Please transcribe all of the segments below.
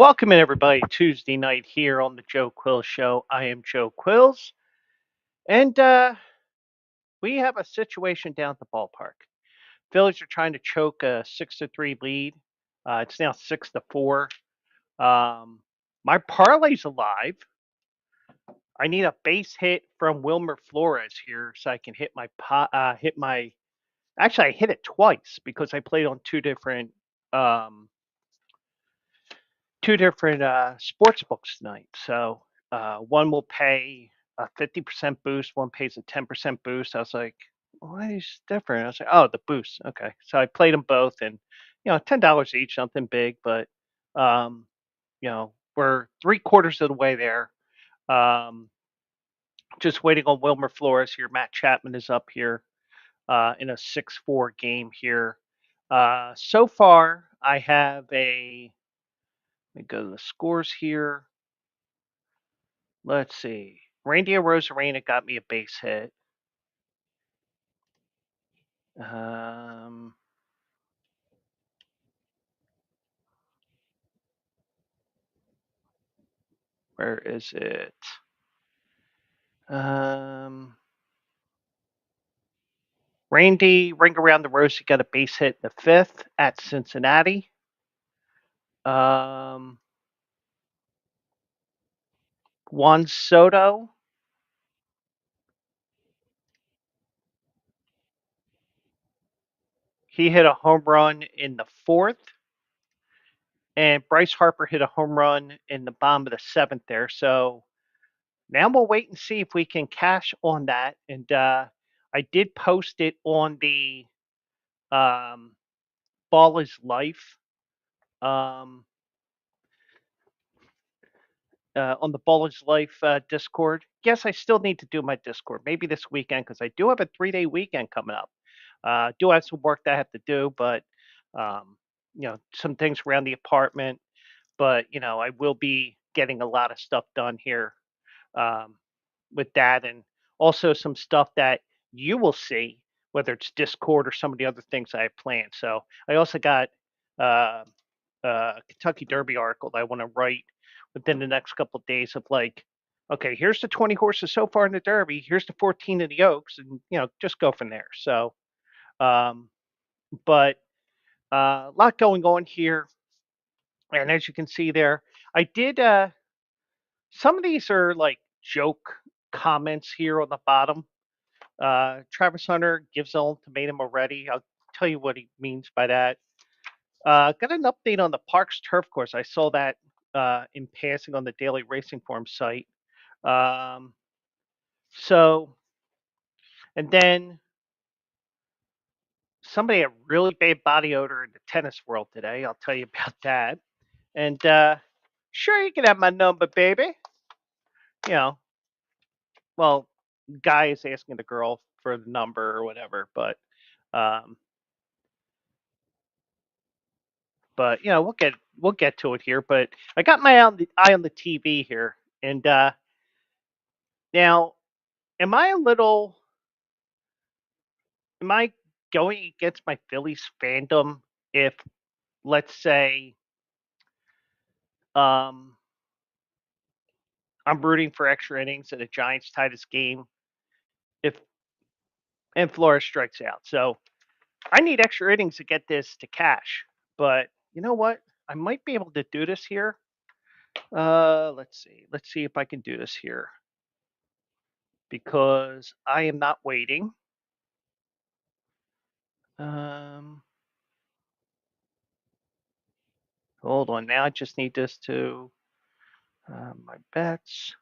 Welcome in everybody Tuesday night here on the Joe Quills Show. I am Joe Quills, and we have a situation down at the ballpark. Phillies are trying to choke a 6-3 lead. It's now 6-4. My parlay's alive. I need a base hit from Wilmer Flores here so I can hit my hit my. Actually, I hit it twice because I played on um, two different sports books tonight. So one will pay a 50% boost, one pays a 10% boost. I was like, why is it different? I was like, oh, the boost. Okay. So I played them both and, $10 each, nothing big, but, um, we're three-quarters of the way there. Um, just waiting on Wilmer Flores here. Matt Chapman is up here in a 6-4 game here. So far, I have let me go to the scores here. Let's see. Randy Rosarena got me a base hit. Um, where is it? Randy Ring Around the Rosie got a base hit in the fifth at Cincinnati. Juan Soto. He hit a home run in the fourth. And Bryce Harper hit a home run in the bottom of the seventh there. So now we'll wait and see if we can cash on that. And I did post it on the Ball is Life on the Ball is Life Discord. Yes, I still need to do my Discord. Maybe this weekend because I do have a 3-day weekend coming up. Do have some work that I have to do, but some things around the apartment. But I will be getting a lot of stuff done here um, with that, and also some stuff that you will see, whether it's Discord or some of the other things I have planned. So I also got uh, Kentucky Derby article that I want to write within the next couple of days of like, okay, here's the 20 horses so far in the Derby, here's the 14 of the Oaks, and just go from there. So, um, but a lot going on here, and as you can see there, I did. Some of these are like joke comments here on the bottom. Travis Hunter gives an ultimatum already. I'll tell you what he means by that. Got an update on the Parx turf course. I saw that in passing on the Daily Racing Form site. Um, so, and then somebody had really bad body odor in the tennis world today. I'll tell you about that. And sure, you can have my number, baby. You know, well, guy is asking the girl for the number or whatever, um, but we'll get to it here. But I got my eye on the TV here, and now, am I a little? Am I going against my Phillies fandom if, let's say, um, I'm rooting for extra innings in a Giants Titans game if and Flores strikes out? So I need extra innings to get this to cash. But you know what? I might be able to do this here. Let's see. Let's see if I can do this here because I am not waiting. Um, hold on. Now I just need this to my bets.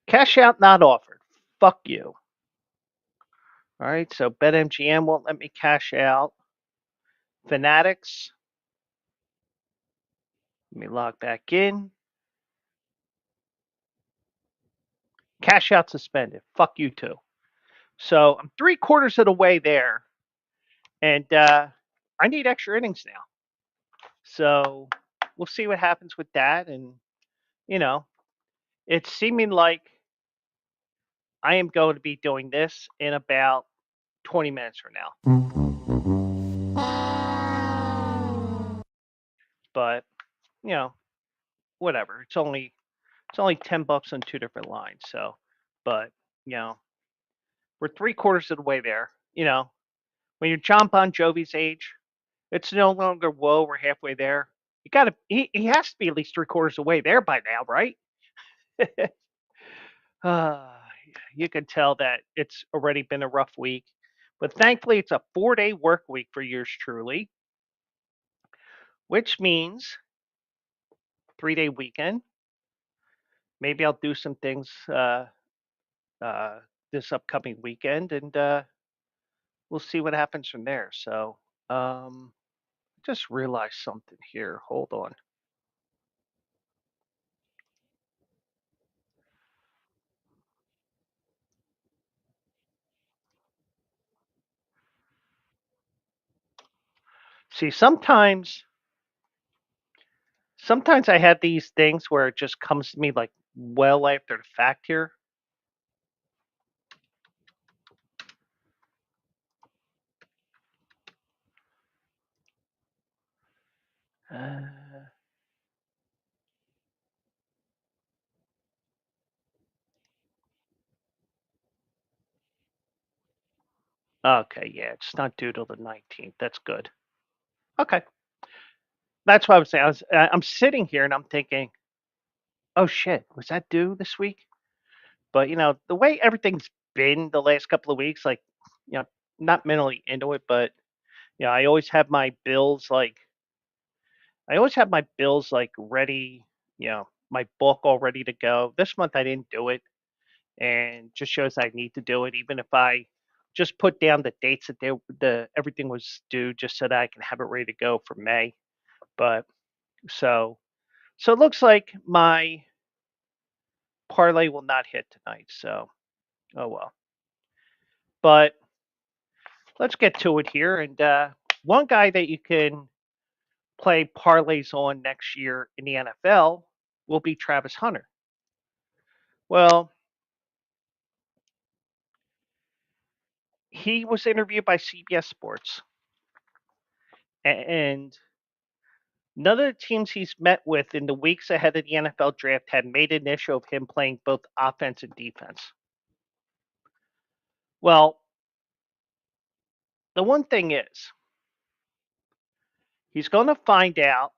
Cash out not offered. Fuck you. All right. So BetMGM won't let me cash out. Fanatics. Let me log back in. Cash out suspended. Fuck you too. So I'm three-quarters of the way there, and I need extra innings now. So we'll see what happens with that. And it's seeming like I am going to be doing this in about 20 minutes from now. But you know, whatever. It's only $10 on two different lines. So, but you know, we're three-quarters of the way there. When you're John Bon Jovi's age, it's no longer whoa, we're halfway there. He has to be at least three-quarters of the way there by now, right? Uh, you can tell that it's already been a rough week, but thankfully it's a 4-day work week for yours truly, which means 3-day weekend. Maybe I'll do some things uh, this upcoming weekend, and we'll see what happens from there. So, just realized something here. Hold on. See, sometimes I have these things where it just comes to me like well after the fact here. Uh, okay, yeah, it's not due till the 19th. That's good. Okay, that's what I was saying. I'm sitting here and I'm thinking, oh shit, was that due this week? But the way everything's been the last couple of weeks, like, you know, not mentally into it, but I always have my bills ready, my book all ready to go. This month I didn't do it, and just shows I need to do it, even if I just put down the dates that the everything was due, just so that I can have it ready to go for May. But so so it looks like my parlay will not hit tonight. So oh well. But let's get to it here. And one guy that you can play parlays on next year in the NFL will be Travis Hunter. Well, he was interviewed by CBS Sports, and none of the teams he's met with in the weeks ahead of the NFL draft had made an issue of him playing both offense and defense. Well, the one thing is, he's going to find out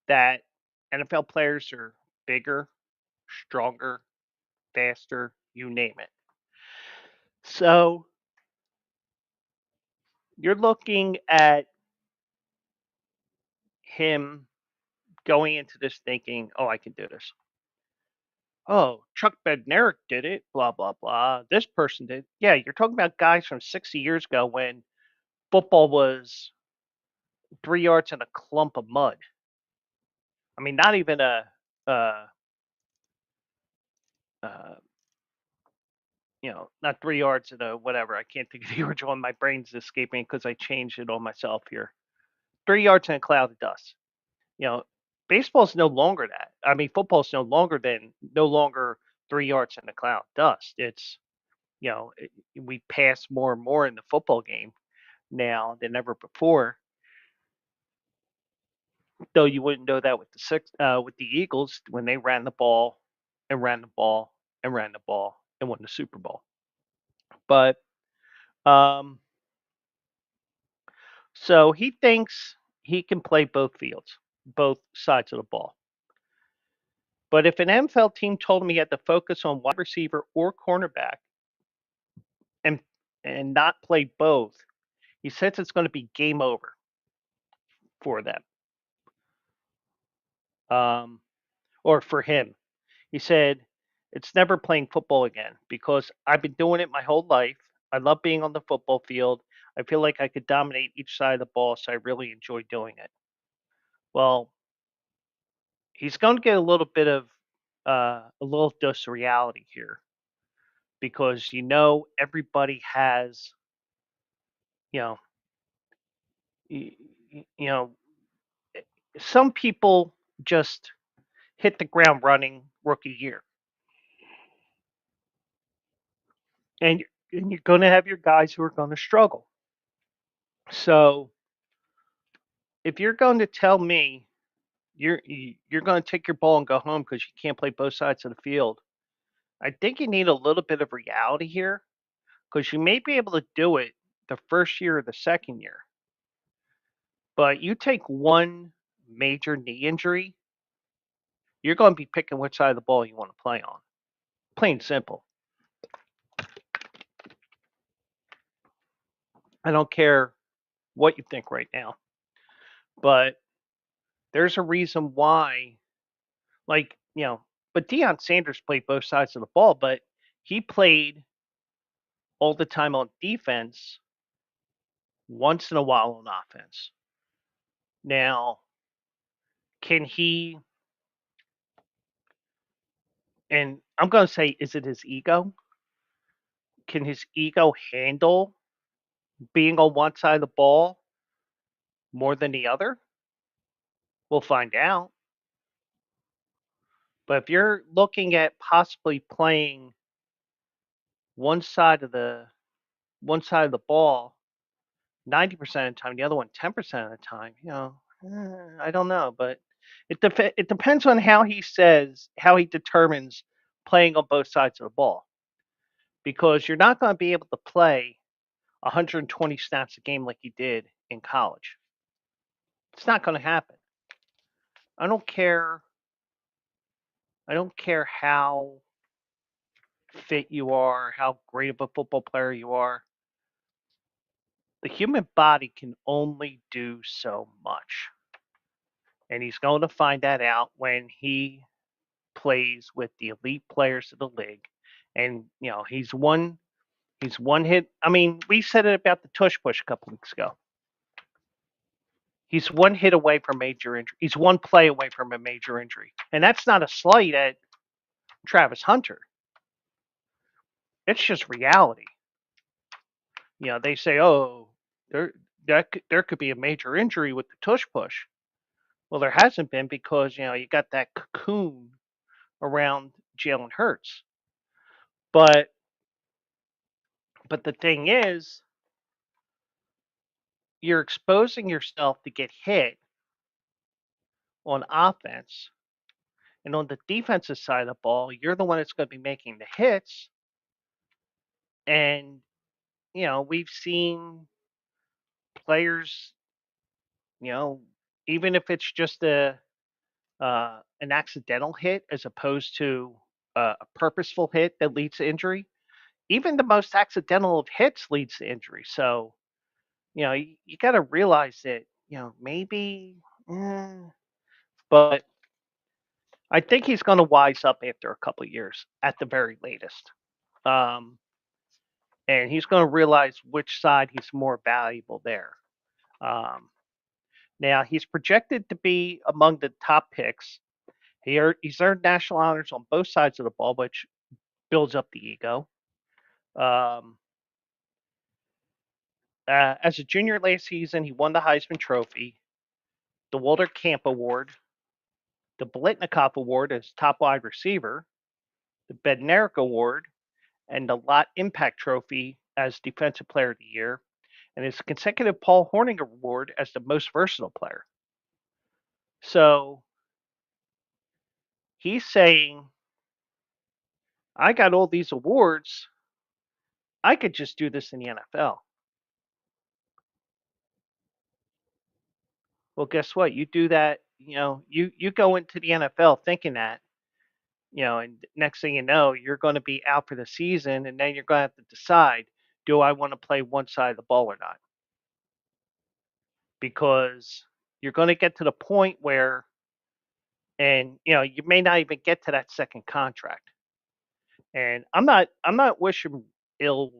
that NFL players are bigger, stronger, faster, you name it. So you're looking at him going into this thinking, oh, I can do this. Oh, Chuck Bednarik did it, blah, blah, blah. This person did. Yeah, you're talking about guys from 60 years ago when football was 3 yards in a clump of mud. I mean, not even uh, uh, not 3 yards in a whatever. I can't think of the original. My brain's escaping because I changed it on myself here. 3 yards in a cloud of dust. You know, baseball's no longer that. I mean, football's no longer 3 yards in a cloud of dust. It's we pass more and more in the football game now than ever before. Though you wouldn't know that with the Eagles when they ran the ball and ran the ball and ran the ball and won the Super Bowl. But um, so he thinks he can play both fields, both sides of the ball. But if an NFL team told him he had to focus on wide receiver or cornerback and and not play both, he says it's going to be game over for them, or for him. He said, "It's never playing football again because I've been doing it my whole life. I love being on the football field. I feel like I could dominate each side of the ball, so I really enjoy doing it." Well, he's going to get a little dose of reality here because everybody has you know y- you know some people just hit the ground running rookie year, and you're going to have your guys who are going to struggle. So if you're going to tell me you're going to take your ball and go home because you can't play both sides of the field. I think you need a little bit of reality here because you may be able to do it the first year or the second year, but you take one major knee injury, you're going to be picking which side of the ball you want to play on. Plain simple. I don't care what you think right now, but there's a reason why, like, but Deion Sanders played both sides of the ball, but he played all the time on defense, once in a while on offense. Now, can he, and I'm going to say, is it his ego? Can his ego handle being on one side of the ball more than the other? We'll find out. But if you're looking at possibly playing one side of the one side of the ball 90% of the time, the other one 10% of the time, I don't know, but it depends on how he determines playing on both sides of the ball, because you're not going to be able to play 120 snaps a game like you did in college. It's not going to happen. I don't care. I don't care how fit you are, how great of a football player you are. The human body can only do so much. And he's going to find that out when he plays with the elite players of the league. And, he's one hit. I mean, we said it about the tush push a couple weeks ago. He's one hit away from major injury. He's one play away from a major injury. And that's not a slight at Travis Hunter. It's just reality. They say, oh, there could be a major injury with the tush push. Well, there hasn't been because, you got that cocoon around Jalen Hurts. But the thing is, you're exposing yourself to get hit on offense. And on the defensive side of the ball, you're the one that's going to be making the hits. And, we've seen players, you know, even if it's just an accidental hit as opposed to a purposeful hit that leads to injury, even the most accidental of hits leads to injury. So, you got to realize that, maybe, eh, but I think he's going to wise up after a couple of years at the very latest. Um, and he's going to realize which side he's more valuable there. Um, Now, he's projected to be among the top picks. He's earned national honors on both sides of the ball, which builds up the ego. Um, as a junior last season, he won the Heisman Trophy, the Walter Camp Award, the Blitnikoff Award as top wide receiver, the Bednarik Award, and the Lot Impact Trophy as Defensive Player of the Year, and his consecutive Paul Hornung Award as the most versatile player. So he's saying, I got all these awards. I could just do this in the NFL. Well, guess what? You do that, you go into the NFL thinking that, and next thing you know, you're going to be out for the season, and then you're going to have to decide, do I want to play one side of the ball or not? Because you're going to get to the point where, and you may not even get to that second contract. And I'm not wishing ill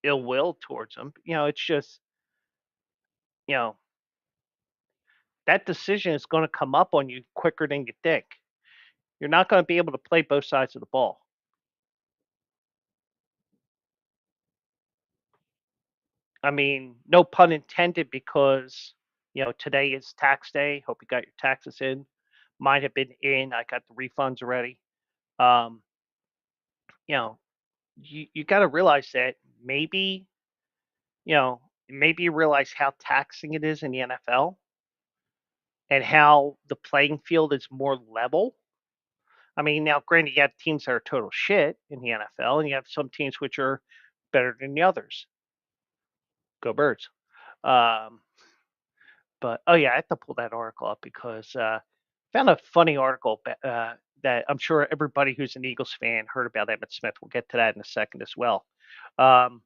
ill will towards him. It's just, you know, that decision is going to come up on you quicker than you think. You're not going to be able to play both sides of the ball. I mean, no pun intended, because today is tax day. Hope you got your taxes in. Mine have been in. I got the refunds already. Um, you know, you got to realize that maybe you realize how taxing it is in the NFL. and how the playing field is more level. I mean, now granted, you have teams that are total shit in the NFL, and you have some teams which are better than the others. Go Birds! Um, but oh yeah, I have to pull that article up because found a funny article that I'm sure everybody who's an Eagles fan heard about Emmitt Smith. We'll get to that in a second as well. Um,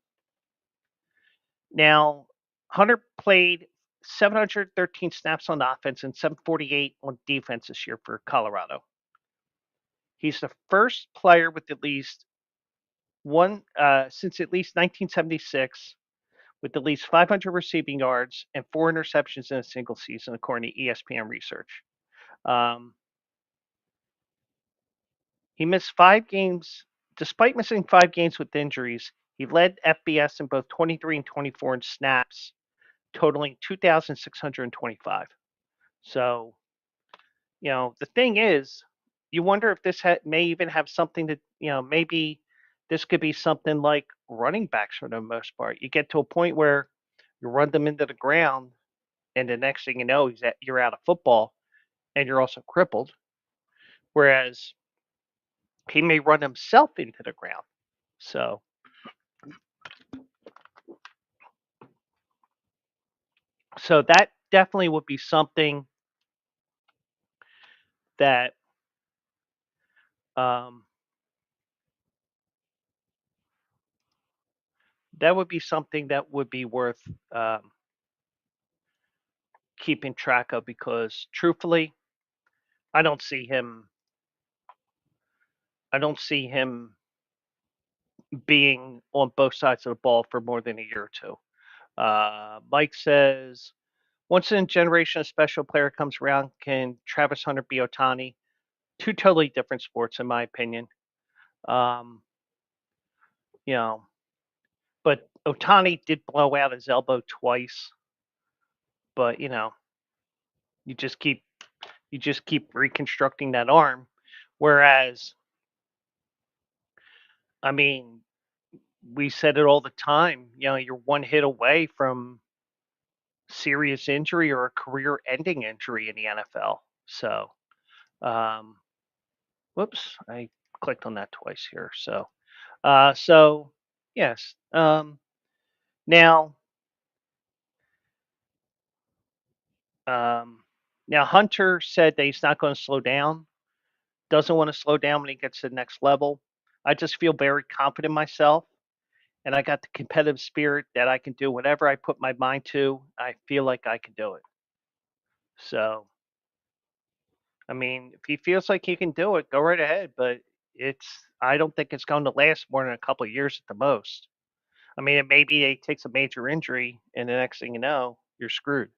Now, Hunter played 713 snaps on offense and 748 on defense this year for Colorado. He's the first player with at least one since at least 1976 with at least 500 receiving yards and 4 interceptions in a single season, according to ESPN research. Um, he missed 5 games. Despite missing 5 games with injuries, he led FBS in both 23 and 24 in snaps, totaling 2,625. So, the thing is, you wonder if this may even have something to, maybe this could be something like running backs for the most part. You get to a point where you run them into the ground, and the next thing you know, you're out of football, and you're also crippled. Whereas he may run himself into the ground. So, so that definitely would be something that um, that would be worth um, keeping track of because, truthfully, I don't see him. I don't see him being on both sides of the ball for more than a year or two. Mike says, once in a generation a special player comes around, can Travis Hunter be Otani? Two totally different sports, in my opinion. Um, you know, but Otani did blow out his elbow twice. But you just keep reconstructing that arm. Whereas, I mean, we said it all the time. You're one hit away from serious injury or a career-ending injury in the NFL. So, um, whoops, I clicked on that twice here. So yes. Now, um, now Hunter said that he's not going to slow down. Doesn't want to slow down when he gets to the next level. I just feel very confident in myself, and I got the competitive spirit that I can do whatever I put my mind to. I feel like I can do it. So, I mean, if he feels like he can do it, go right ahead. But I don't think it's going to last more than a couple of years at the most. I mean, it maybe he takes a major injury, and the next thing you know, you're screwed.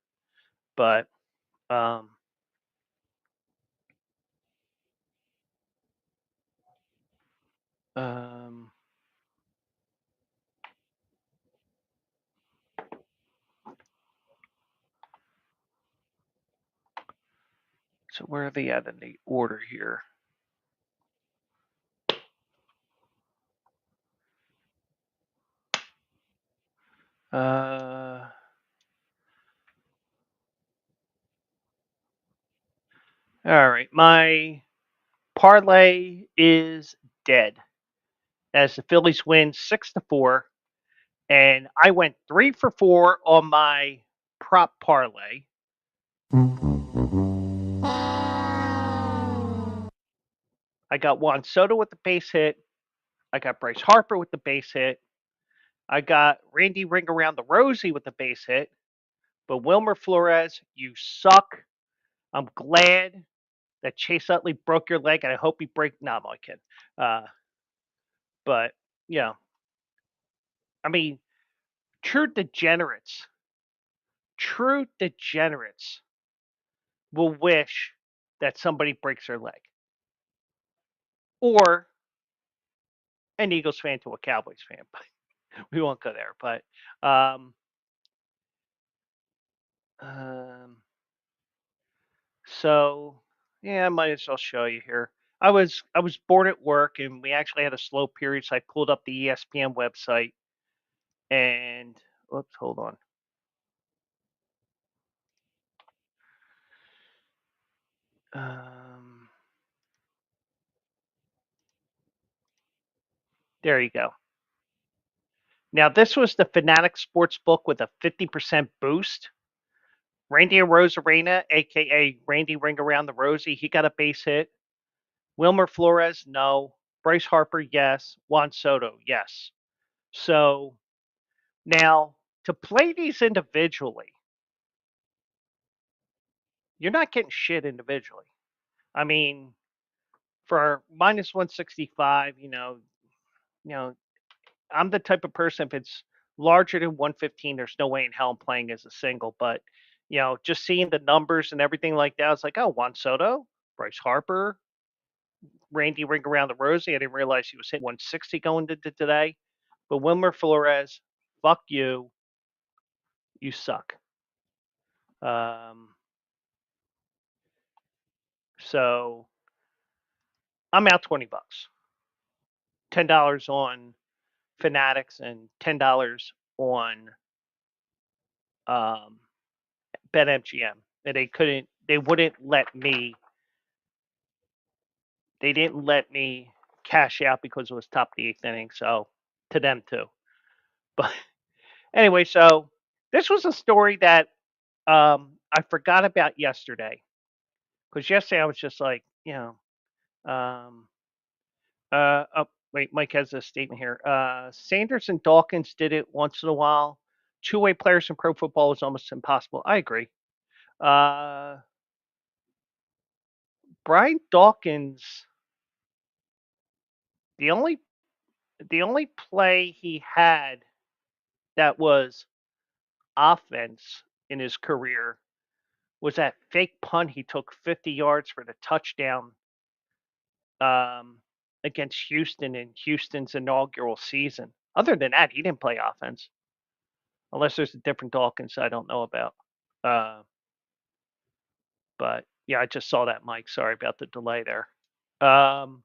But um, um, so where are they at in the order here? Uh, all right, my parlay is dead as the Phillies win 6-4, and I went 3 for 4 on my prop parlay. I got Juan Soto with the base hit. I got Bryce Harper with the base hit. I got Randy Ring around the Rosie with the base hit. But Wilmer Flores, you suck. I'm glad that Chase Utley broke your leg, and I hope he break. No, I'm only kidding. Uh, but yeah, I mean, true degenerates, true degenerates will wish that somebody breaks their leg, or an Eagles fan to a Cowboys fan. But we won't go there. But um, um, so yeah, I might as well show you here. I was bored at work, and we actually had a slow period, so I pulled up the ESPN website and oops, hold on. Um, there you go. Now, this was the Fanatic Sportsbook with a 50% boost. Randy Rosarena, a.k.a. Randy Ring Around the Rosie, he got a base hit. Wilmer Flores, no. Bryce Harper, yes. Juan Soto, yes. So now to play these individually, you're not getting shit individually. I mean, for minus 165, you know, I'm the type of person if it's larger than 115, there's no way in hell I'm playing as a single. But just seeing the numbers and everything like that, it's like, oh, Juan Soto, Bryce Harper, Randy Ring Around the Rosie. I didn't realize he was hitting 160 going to today. But Wilmer Flores, fuck you, you suck. Um, so I'm out $20, $10 on Fanatics and $10 on um, BetMGM. And they wouldn't let me. They didn't let me cash out because it was top of the eighth inning. So to them too. But anyway, so this was a story that I forgot about yesterday because yesterday I was just like, um, oh, wait, Mike has a statement here. Sanders and Dawkins did it once in a while. Two-way players in pro football is almost impossible. I agree. Uh, Brian Dawkins, the only play he had that was offense in his career was that fake punt he took 50 yards for the touchdown um, against Houston in Houston's inaugural season. Other than that, he didn't play offense unless there's a different Dawkins I don't know about. Uh, but yeah, I just saw that, Mike. Sorry about the delay there. Um,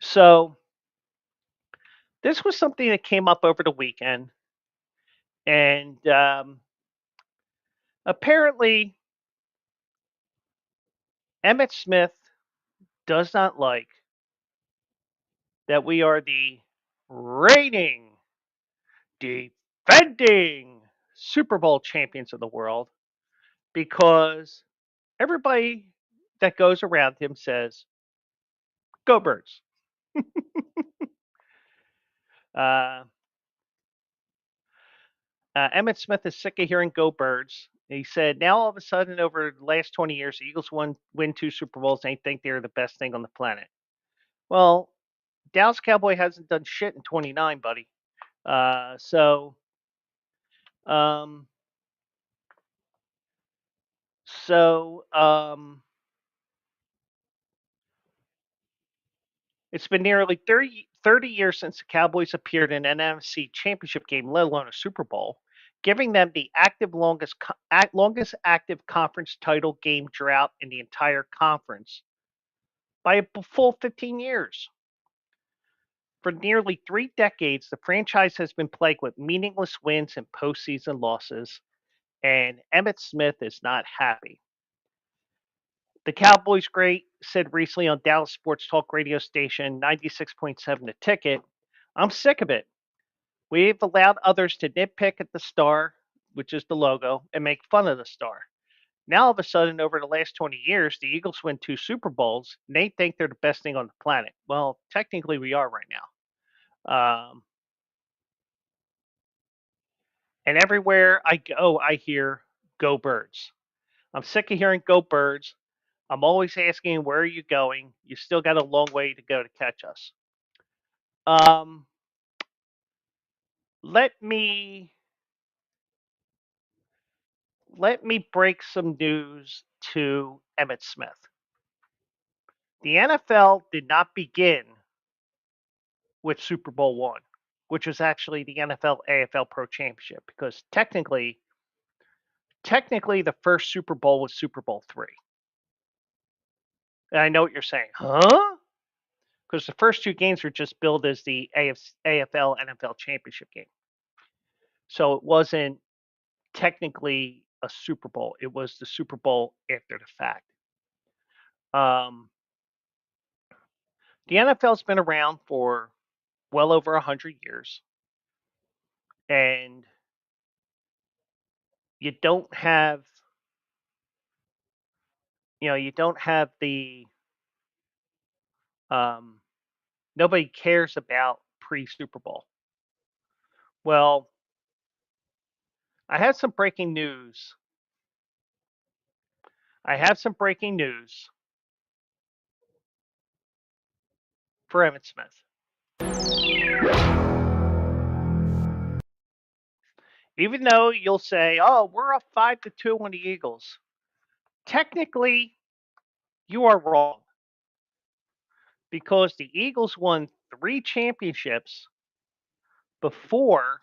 so this was something that came up over the weekend, and apparently Emmett Smith does not like that we are the reigning, defending Super Bowl champions of the world because everybody that goes around him says, "Go Birds." Uh, Emmett Smith is sick of hearing "Go Birds." He said, "Now all of a sudden, over the last 20 years, the Eagles win two Super Bowls, and they think they're the best thing on the planet." Well, Dallas Cowboy hasn't done shit in 29, buddy. So, um, so it's been nearly 30 years since the Cowboys appeared in an NFC Championship game, let alone a Super Bowl, giving them the longest active conference title game drought in the entire conference by a full 15 years. For nearly 3 decades, the franchise has been plagued with meaningless wins and postseason losses, and Emmett Smith is not happy. The Cowboys great said recently on Dallas sports talk radio station 96.7 The Ticket, "I'm sick of it. We've allowed others to nitpick at the star, which is the logo, and make fun of the star. Now, all of a sudden, over the last 20 years, the Eagles win two Super Bowls, and they think they're the best thing on the planet. Well, technically, we are right now. And everywhere I go, I hear Go Birds. I'm sick of hearing Go Birds. I'm always asking, where are you going? You still got a long way to go to catch us." Um, let me break some news to Emmett Smith. The NFL did not begin with Super Bowl one, which was actually the NFL AFL Pro Championship, because technically the first Super Bowl was Super Bowl three. And I know what you're saying, huh? Because the first two games were just billed as the AFL NFL Championship game, so it wasn't technically a Super Bowl. It was the Super Bowl after the fact. Um, the NFL's been around for well over 100 years, and you don't have, you don't have the um, nobody cares about pre Super Bowl. Well, I have some breaking news. I have some breaking news for Evan Smith. Even though you'll say, "Oh, we're up 5-2 on the Eagles," technically you are wrong because the Eagles won 3 championships before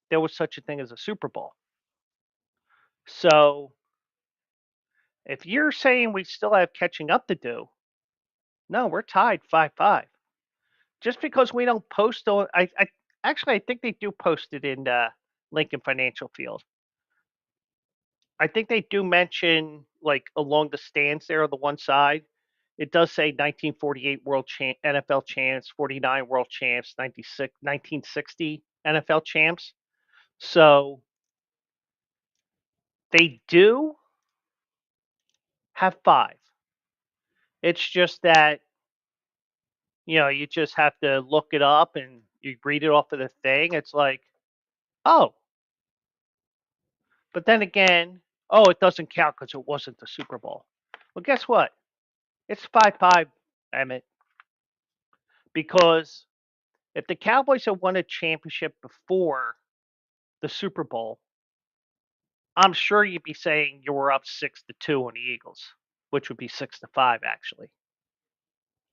there was such a thing as a Super Bowl. So if you're saying we still have catching up to do, no, we're tied 5-5. Just because we don't post on, I actually I think they do post it in Lincoln Financial Field. I think they do mention like along the stands there on the one side. It does say 1948 NFL champs, 49 world champs, 96, 1960 NFL champs. So they do have 5. It's just that, you just have to look it up and you read it off of the thing. It's like, oh, but then again, oh, it doesn't count because it wasn't the Super Bowl. Well, guess what? It's 5-5, Emmett, because if the Cowboys had won a championship before the Super Bowl, I'm sure you'd be saying you were up 6-2 on the Eagles, which would be 6-5 actually.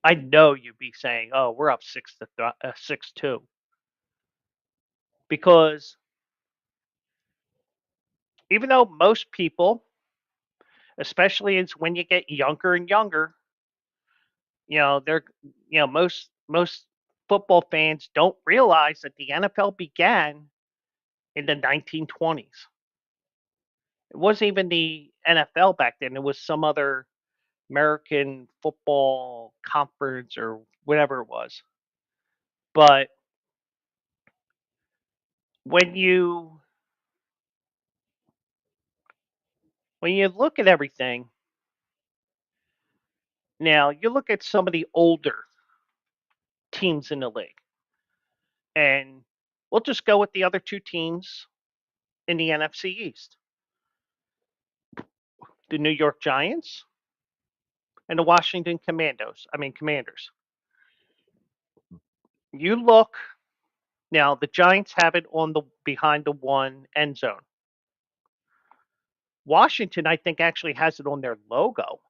I know you'd be saying, "Oh, we're up 6-2," because even though most people, especially it's when you get younger and younger, they're most football fans don't realize that the NFL began in the 1920s. It wasn't even the NFL back then. It was some other American Football Conference or whatever it was. But when you when you look at everything, now you look at some of the older teams in the league, and we'll just go with the other 2 teams in the NFC East: the New York Giants and the Washington Commanders. You look now, the Giants have it on the behind the one end zone. Washington, I think, actually has it on their logo.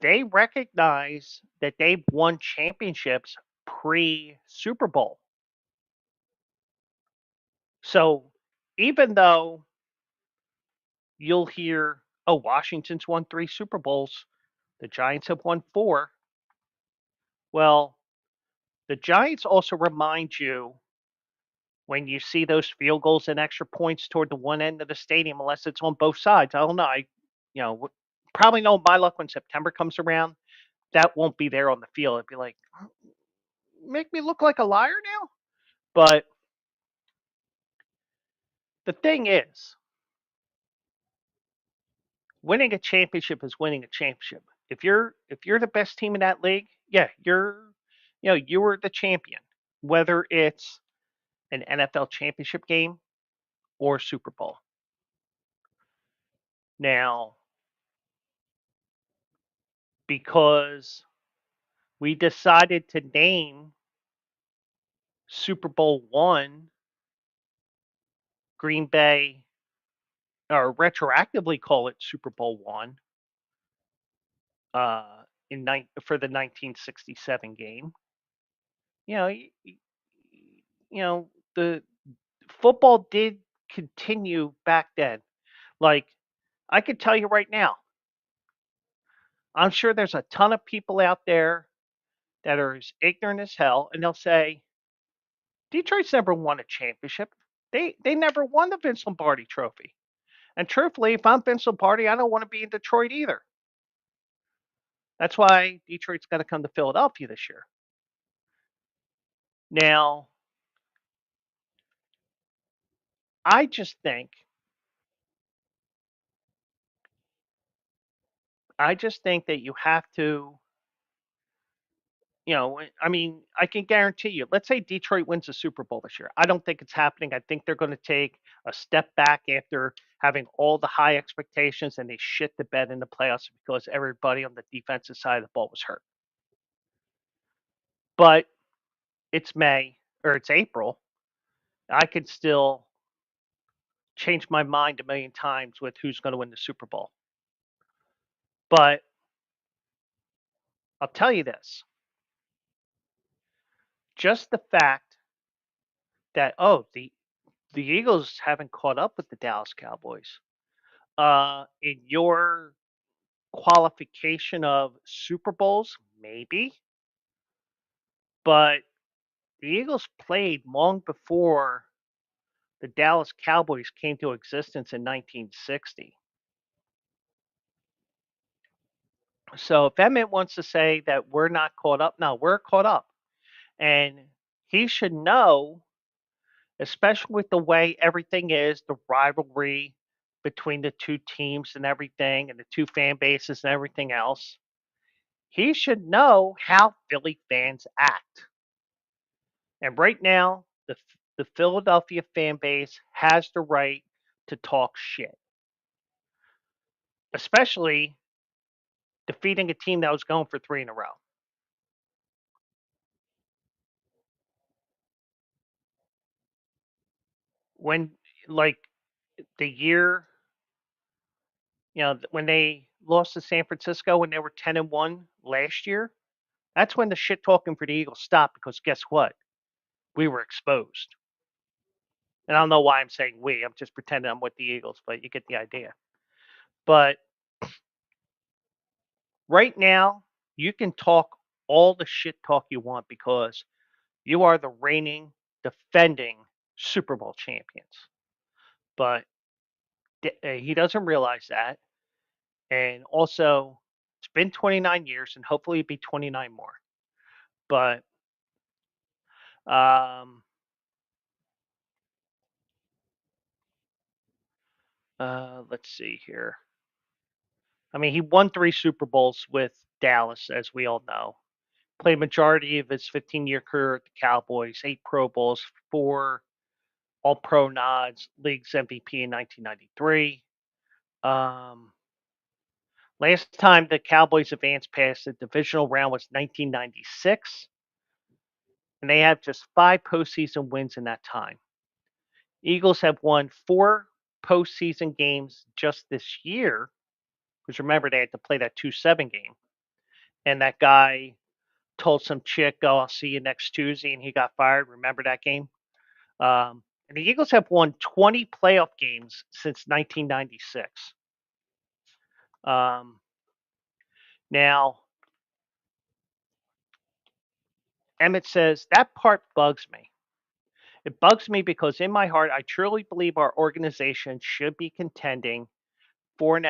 They recognize that they've won championships pre Super Bowl. So even though you'll hear, oh, Washington's won 3 Super Bowls, the Giants have won 4. Well, the Giants also remind you when you see those field goals and extra points toward the one end of the stadium, unless it's on both sides. I don't know. Probably know my luck when September comes around, that won't be there on the field. It'd be like, make me look like a liar now? But the thing is, winning a championship is winning a championship. If you're the best team in that league, yeah, you're the champion. Whether it's an NFL championship game or Super Bowl. Now, because we decided to name Super Bowl one Green Bay, or retroactively call it Super Bowl one, for the 1967 game. You know, the football did continue back then. Like, I could tell you right now, I'm sure there's a ton of people out there that are as ignorant as hell, and they'll say, Detroit's never won a championship. They never won the Vince Lombardi Trophy. And truthfully, if I'm Vince Lombardi, I don't want to be in Detroit either. That's why Detroit's got to come to Philadelphia this year. Now, I just think, that you have to, I mean, I can guarantee you. Let's say Detroit wins the Super Bowl this year. I don't think it's happening. I think they're going to take a step back after having all the high expectations, and they shit the bed in the playoffs because everybody on the defensive side of the ball was hurt. But it's May or it's April. I could still change my mind a million times with who's going to win the Super Bowl. But I'll tell you this, just the fact that, the Eagles haven't caught up with the Dallas Cowboys. In your qualification of Super Bowls, maybe, but the Eagles played long before the Dallas Cowboys came to existence in 1960. So if Emmett wants to say that we're not caught up, no, we're caught up. And he should know, especially with the way everything is, the rivalry between the two teams and everything, and the two fan bases and everything else. He should know how Philly fans act. And right now, the Philadelphia fan base has the right to talk shit, especially defeating a team that was going for three in a row. When, like, the year, when they lost to San Francisco when they were 10-1 last year, that's when the shit talking for the Eagles stopped because guess what? We were exposed. And I don't know why I'm saying we. I'm just pretending I'm with the Eagles, but you get the idea. But right now, you can talk all the shit talk you want because you are the reigning, defending Super Bowl champions. But he doesn't realize that. And also, it's been 29 years, and hopefully it'll be 29 more. But um, let's see here. I mean, he won 3 Super Bowls with Dallas, as we all know. Played majority of his 15-year career at the Cowboys, 8 Pro Bowls, 4 All-Pro nods, league's MVP in 1993. Um, Last time the Cowboys advanced past the divisional round was 1996, and they have just 5 postseason wins in that time. Eagles have won 4 postseason games just this year, because remember they had to play that 2-7 game, and that guy told some chick, "Oh, I'll see you next Tuesday," and he got fired. Remember that game? And the Eagles have won 20 playoff games since 1996. Um, Now, Emmett says that part bugs me. It bugs me because in my heart, I truly believe our organization should be contending for an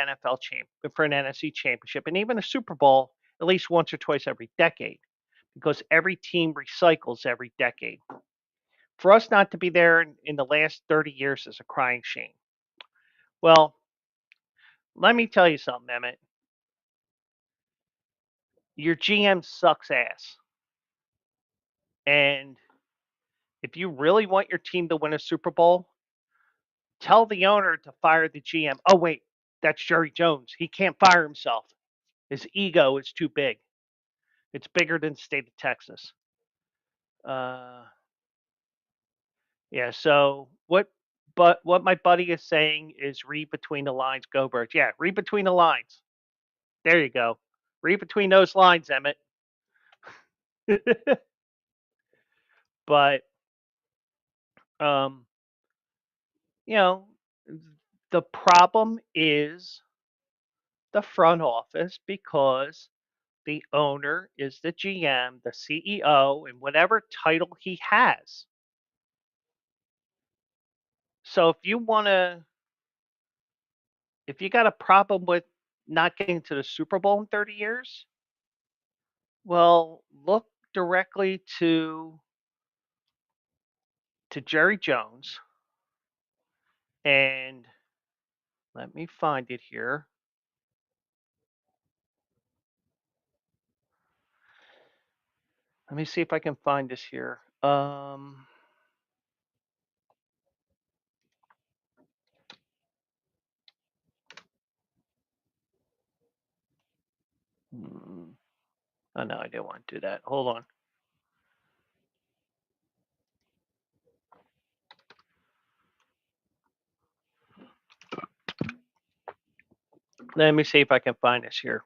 for an NFC championship, and even a Super Bowl at least once or twice every decade, because every team recycles every decade. For us not to be there in the last 30 years is a crying shame. Well, let me tell you something, Emmett. Your GM sucks ass. And if you really want your team to win a Super Bowl, tell the owner to fire the GM. Oh, wait, that's Jerry Jones. He can't fire himself. His ego is too big. It's bigger than the state of Texas. Uh, yeah. So what my buddy is saying is read between the lines, go Birds. Yeah, read between the lines. There you go. Read between those lines, Emmett. But um, you know, the problem is the front office because the owner is the GM, the CEO, and whatever title he has. So if you want to if you got a problem with not getting to the Super Bowl in 30 years, well, look directly to Jerry Jones, and let me find it here. Let me see if I can find this here. Hmm, oh no, I didn't want to do that. Hold on. Let me see if I can find this here.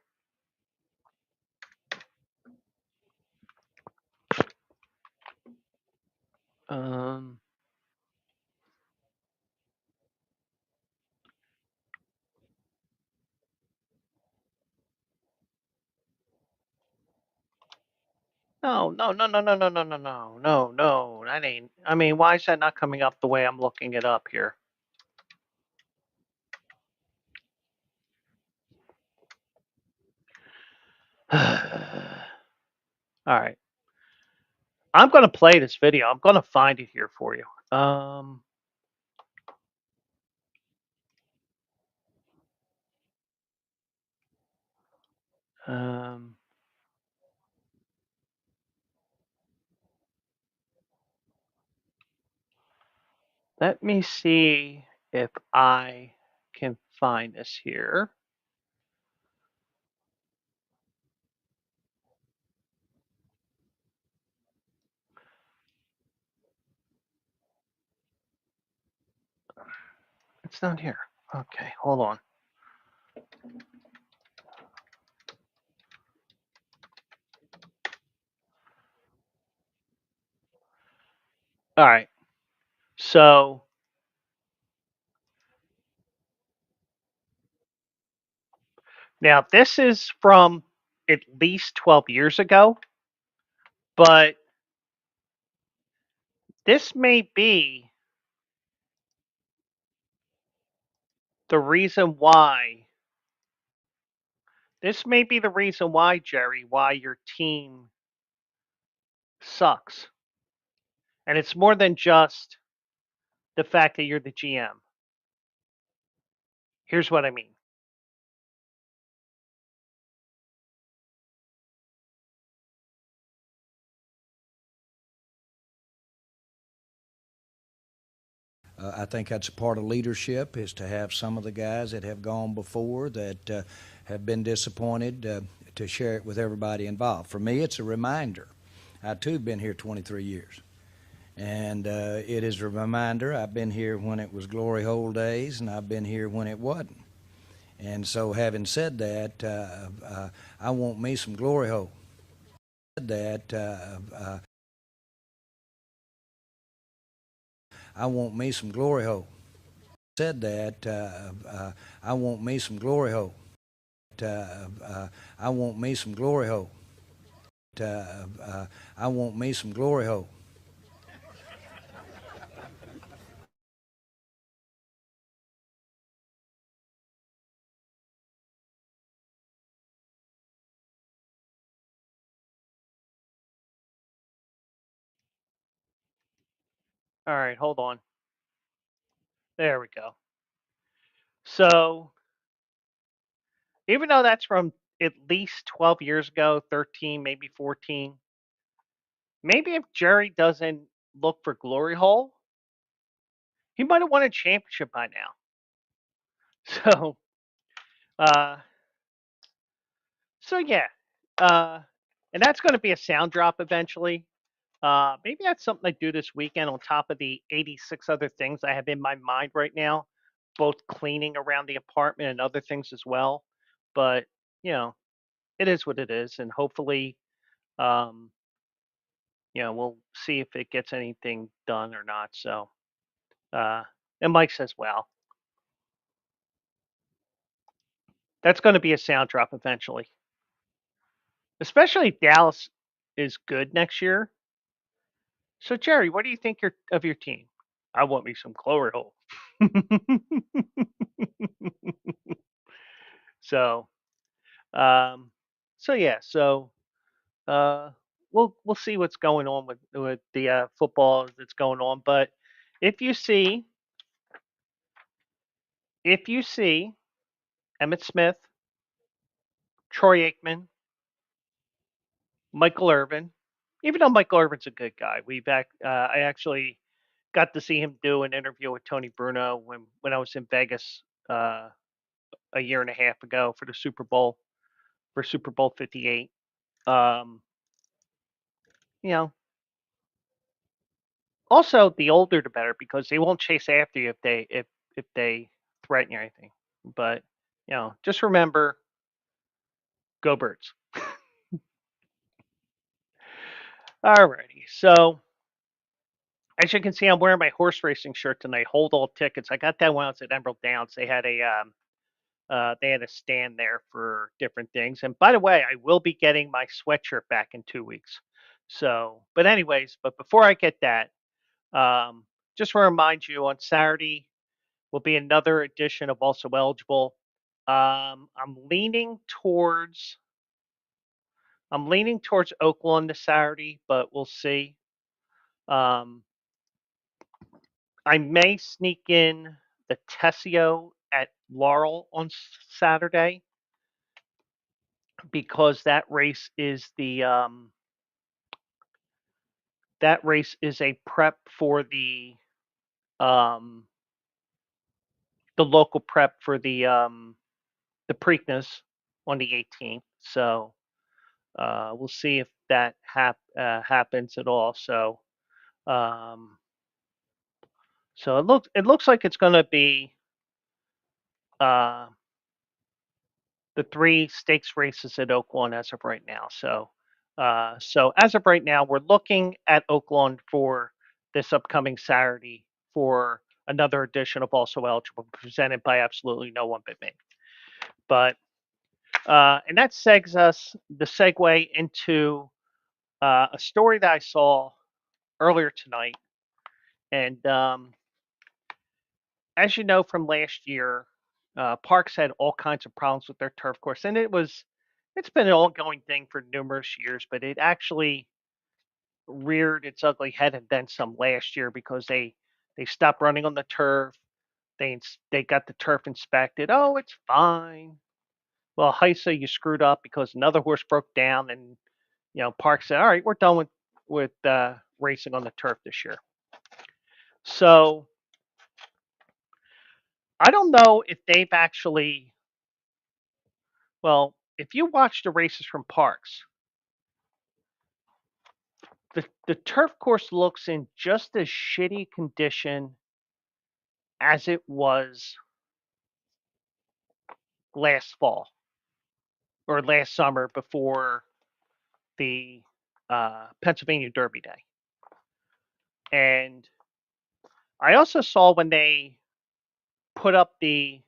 Um, no, no, no, no, no, no, no, no, no, no, no. That ain't. I mean, why is that not coming up the way I'm looking it up here? All right. I'm gonna play this video. I'm gonna find it here for you. Um, Let me see if I can find this here. It's not here. Okay, hold on. All right. So now this is from at least 12 years ago, but this may be the reason why. This may be the reason why, Jerry, why your team sucks. And it's more than just the fact that you're the GM. Here's what I mean. I think that's a part of leadership is to have some of the guys that have gone before that have been disappointed to share it with everybody involved. For me, it's a reminder. I too have been here 23 years. And it is a reminder. I've been here when it was glory hole days, and I've been here when it wasn't. And so, having said that, I want me some glory hole. That I want me some glory hole. Said that I want me some glory hole. I want me some glory hole. I want me some glory hole. All right, hold on. There we go. So, even though that's from at least 12 years ago, 13, maybe 14, maybe if Jerry doesn't look for glory hole, he might have won a championship by now. So, uh, so yeah, uh, and that's going to be a sound drop eventually. Maybe that's something I do this weekend on top of the 86 other things I have in my mind right now, both cleaning around the apartment and other things as well. But you know, it is what it is, and hopefully, um, we'll see if it gets anything done or not. So, uh, and Mike says, "Well, that's going to be a sound drop eventually, especially if Dallas is good next year." So, Jerry, what do you think of your team? I want me some glory hole. So, um, so yeah, so uh, we'll see what's going on with the football that's going on. But if you see if you see Emmett Smith, Troy Aikman, Michael Irvin, even though Michael Irvin's a good guy, I actually got to see him do an interview with Tony Bruno when I was in Vegas a year and a half ago for the Super Bowl for Super Bowl 58. Um, you know, also the older the better because they won't chase after you if they threaten you or anything. But just remember, go Birds. Alrighty, so as you can see, I'm wearing my horse racing shirt tonight. Hold all tickets. I got that when I was at Emerald Downs. They had a stand there for different things. And by the way, I will be getting my sweatshirt back in 2 weeks. So, but anyways, but before I get that, um, just want to remind you on Saturday will be another edition of Also Eligible. I'm leaning towards Oakland this Saturday, but we'll see. Um, I may sneak in the Tessio at Laurel on Saturday because that race is a prep for um, the local prep for the Preakness on the 18th. So we'll see if that happens at all. Um, so it looks like it's going to be uh, the three stakes races at Oaklawn as of right now. So as of right now, we're looking at Oaklawn for this upcoming Saturday for another edition of Also Eligible, presented by absolutely no one but me. But and that segs us the segue into a story that I saw earlier tonight, and as you know from last year, Parx had all kinds of problems with their turf course, and it's been an ongoing thing for numerous years, but it actually reared its ugly head and then some last year because they stopped running on the turf. They got the turf inspected. Oh, it's fine. Well, Heisa, you screwed up because another horse broke down, and Park said, "All right, we're done with racing on the turf this year." So I don't know if they've actually. Well, if you watch the races from Parks, the turf course looks in just as shitty condition as it was last fall or last summer before the Pennsylvania Derby Day. And I also saw when they put up the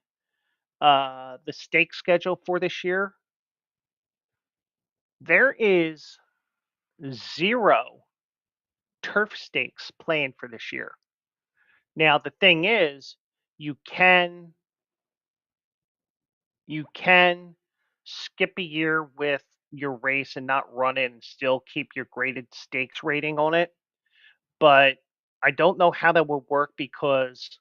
stake schedule for this year, there is zero turf stakes planned for this year. Now the thing is, you can you can skip a year with your race and not run it and still keep your graded stakes rating on it. But I don't know how that would work because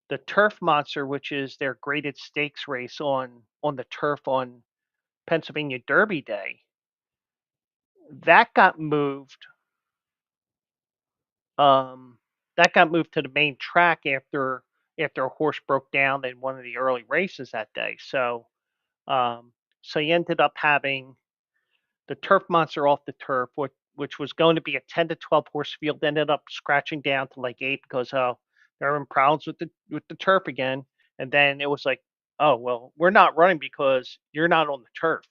the Turf Monster, which is their graded stakes race on the turf on Pennsylvania Derby Day, that got moved. Um, that got moved to the main track after a horse broke down in one of the early races that day. Um, so you ended up having the Turf Monster off the turf, which was going to be a 10 to 12 horse field, ended up scratching down to like 8 because they're having problems with the turf again. And then it was like, oh well, we're not running because you're not on the turf.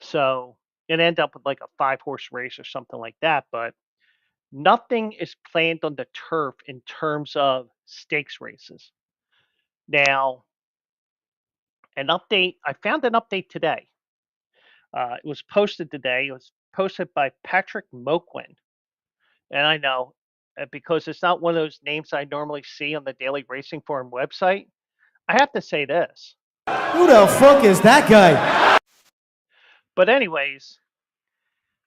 So it ended up with like a 5 horse race or something like that. But nothing is planned on the turf in terms of stakes races. Now, an update. I found an update today. It was posted today. It was posted by Patrick Moquin. And I know because it's not one of those names I normally see on the Daily Racing Forum website, I have to say this. Who the fuck is that guy? But anyways,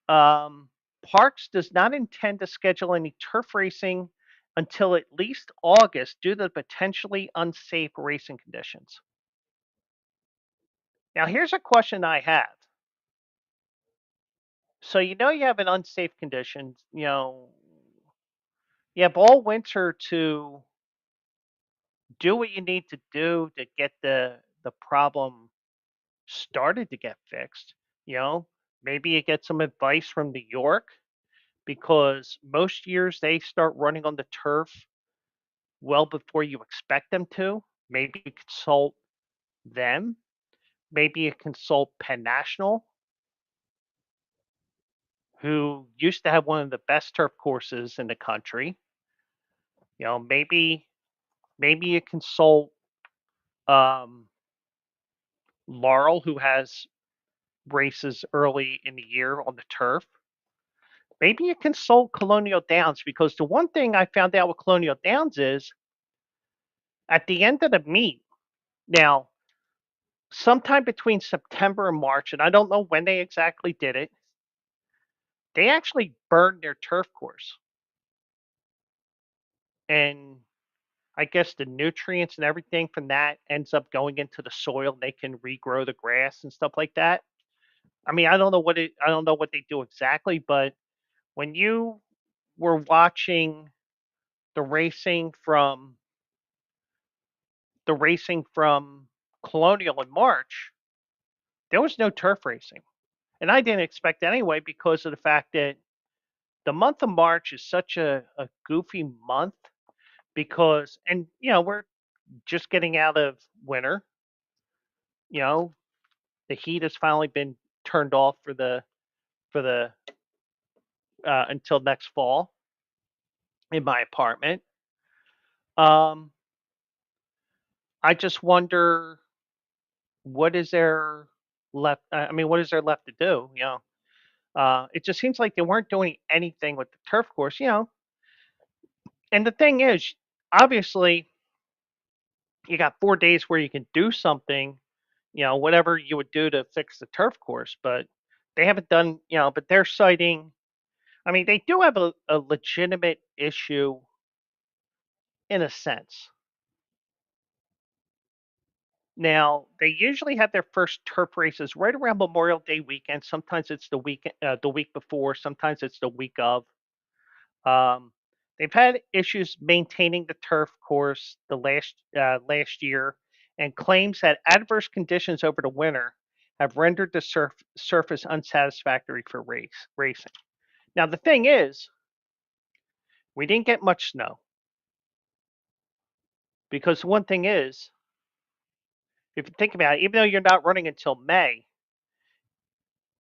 um, Parks does not intend to schedule any turf racing until at least August due to the potentially unsafe racing conditions. Now, here's a question I have. So you have an unsafe condition. You have all winter to do what you need to do to get the problem started to get fixed. You know, maybe you get some advice from New York because most years they start running on the turf well before you expect them to. Maybe you consult them. Maybe you consult Penn National, who used to have one of the best turf courses in the country. Maybe you consult um, Laurel, who has races early in the year on the turf. Maybe you consult Colonial Downs because the one thing I found out with Colonial Downs is at the end of the meet, now, sometime between September and March, and I don't know when they exactly did it, they actually burned their turf course. And I guess the nutrients and everything from that ends up going into the soil. They can regrow the grass and stuff like that. I mean, I don't know what they do exactly, but when you were watching the racing from the racing from Colonial in March, there was no turf racing. And I didn't expect anyway because of the fact that the month of March is such a goofy month because and we're just getting out of winter. You know, the heat has finally been turned off for the until next fall in my apartment. Um, I just wonder what is there left. I mean, what is there left to do? It just seems like they weren't doing anything with the turf course. And the thing is, obviously, you got 4 days where you can do something. Whatever you would do to fix the turf course, but they haven't done. But they're citing. I mean, they do have a legitimate issue in a sense. Now, they usually have their first turf races right around Memorial Day weekend. Sometimes it's the week before. Sometimes it's the week of. Um, they've had issues maintaining the turf course the last year, and claims that adverse conditions over the winter have rendered the surface unsatisfactory for racing. Now, the thing is, we didn't get much snow because one thing is, if you think about it, even though you're not running until May,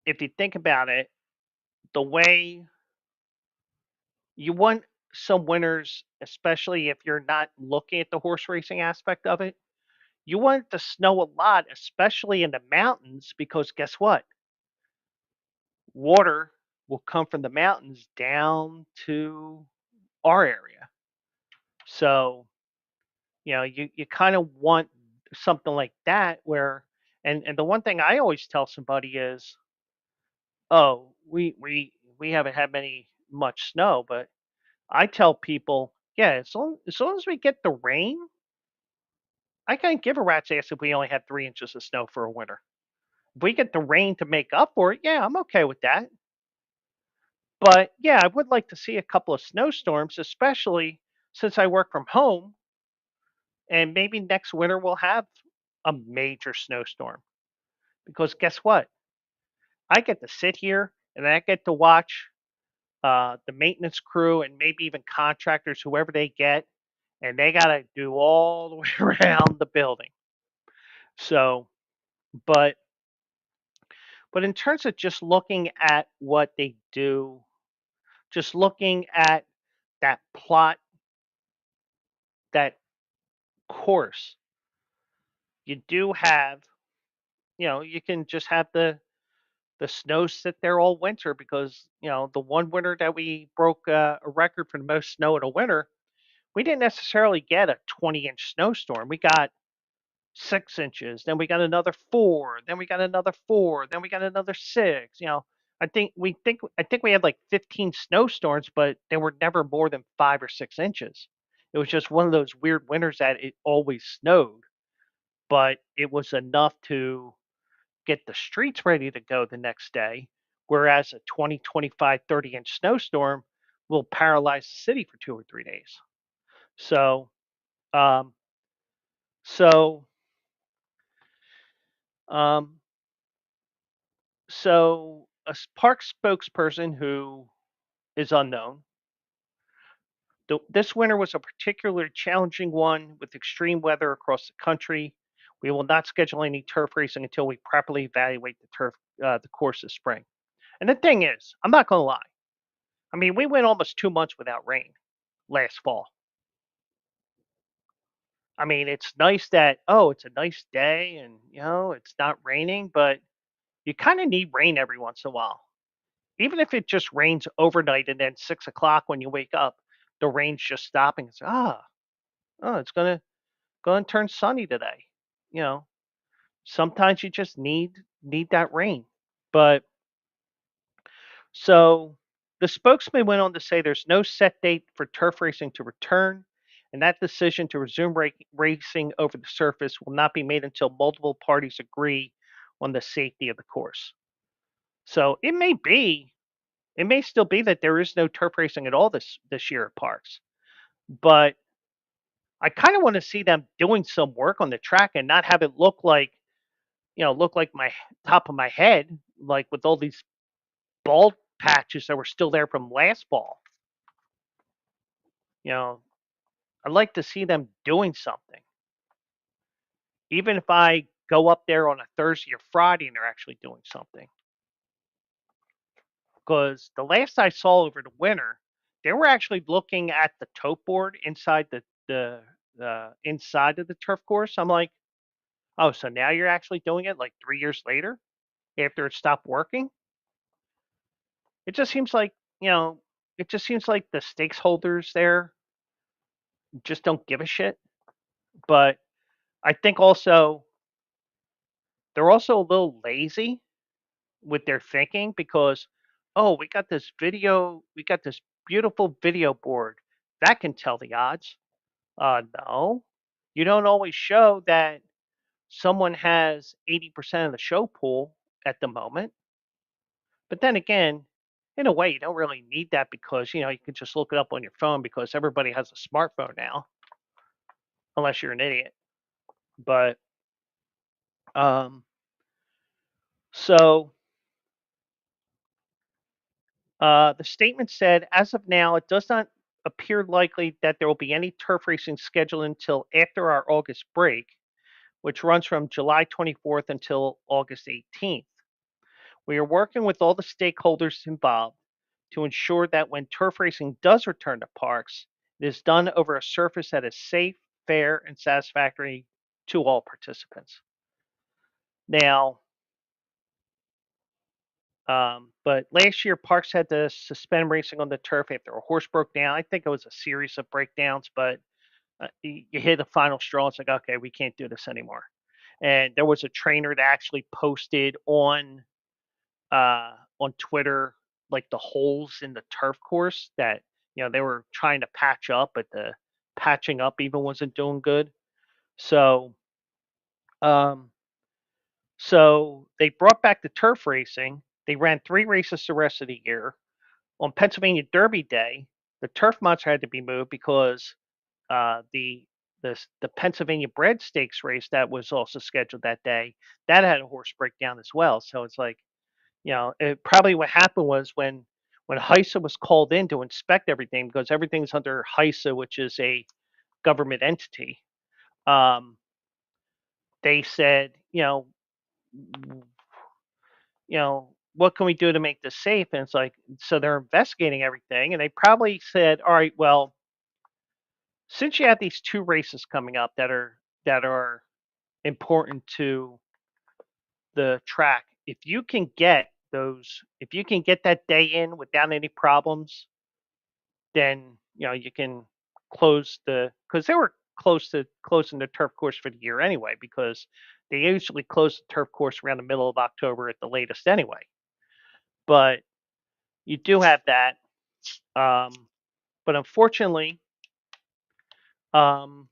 if you think about it, the way you want some winners, especially if you're not looking at the horse racing aspect of it, you want it to snow a lot, especially in the mountains, because guess what? Water will come from the mountains down to our area. So, you kind of want something like that where and the one thing I always tell somebody is, "Oh, we haven't had much snow," but I tell people, "Yeah, as long as we get the rain, I can't give a rat's ass if we only had 3 inches of snow for a winter. If we get the rain to make up for it, yeah, I'm okay with that. But yeah, I would like to see a couple of snowstorms, especially since I work from home, and maybe next winter we'll have a major snowstorm. Because guess what? I get to sit here and I get to watch the maintenance crew and maybe even contractors, whoever they get, and they got to do all the way around the building. So, but but in terms of just looking at what they do, just looking at that plot, that course, you do have, you can just have the snow sit there all winter because the one winter that we broke a record for the most snow in a winter, we didn't necessarily get a 20-inch snowstorm. We got 6 inches. Then we got another 4. Then we got another 4. Then we got another 6. I think we had like 15 snowstorms, but they were never more than 5 or 6 inches. It was just one of those weird winters that it always snowed, but it was enough to get the streets ready to go the next day. Whereas a 20, 25, 30-inch snowstorm will paralyze the city for 2 or 3 days. So, um, so, um, so a park spokesperson who is unknown. This winter was a particularly challenging one with extreme weather across the country. We will not schedule any turf racing until we properly evaluate the course this spring. And the thing is, I'm not going to lie. I mean, we went almost 2 months without rain last fall. I mean, it's nice that, oh, it's a nice day and, it's not raining, but you kind of need rain every once in a while. Even if it just rains overnight and then 6 o'clock when you wake up, the rain's just stopping. It's, it's going to turn sunny today. You know, sometimes you just need that rain. But so the spokesman went on to say there's no set date for turf racing to return, and that decision to resume racing over the surface will not be made until multiple parties agree on the safety of the course. So it may still be that there is no turf racing at all this year at Parx, but I kind of want to see them doing some work on the track and not have it look like my top of my head, like with all these bald patches that were still there from last fall. You know, I'd like to see them doing something. Even if I go up there on a Thursday or Friday and they're actually doing something. Because the last I saw over the winter, they were actually looking at the tote board inside the inside of the turf course. I'm like, oh, so now you're actually doing it like 3 years later after it stopped working? It just seems like, it just seems like the stakeholders there just don't give a shit. But I think also they're also a little lazy with their thinking because, oh, we got this beautiful video board that can tell the odds. No, you don't always show that someone has 80% of the show pool at the moment. But then again, in a way, you don't really need that because, you can just look it up on your phone because everybody has a smartphone now, unless you're an idiot. But um, so the statement said, as of now, it does not appear likely that there will be any turf racing scheduled until after our August break, which runs from July 24th until August 18th. We are working with all the stakeholders involved to ensure that when turf racing does return to parks, it is done over a surface that is safe, fair, and satisfactory to all participants. Now, but last year, Parks had to suspend racing on the turf after a horse broke down. I think it was a series of breakdowns, but you hit the final straw. It's like, okay, we can't do this anymore. And there was a trainer that actually posted on Twitter like the holes in the turf course that they were trying to patch up, but the patching up even wasn't doing good. So, um, so they brought back the turf racing. They ran 3 races the rest of the year. On Pennsylvania Derby Day, the turf monster had to be moved because the Pennsylvania Bred Stakes race that was also scheduled that day that had a horse breakdown as well. So it's like, it probably what happened was when HISA was called in to inspect everything because everything's under HISA, which is a government entity. They said, what can we do to make this safe? And it's like, so they're investigating everything, and they probably said, all right, well, since you have these 2 races coming up that are important to the track, if you can get that day in without any problems, then you can close because close to closing the turf course for the year anyway, because they usually close the turf course around the middle of October at the latest anyway. But you do have that. Um, but unfortunately, um,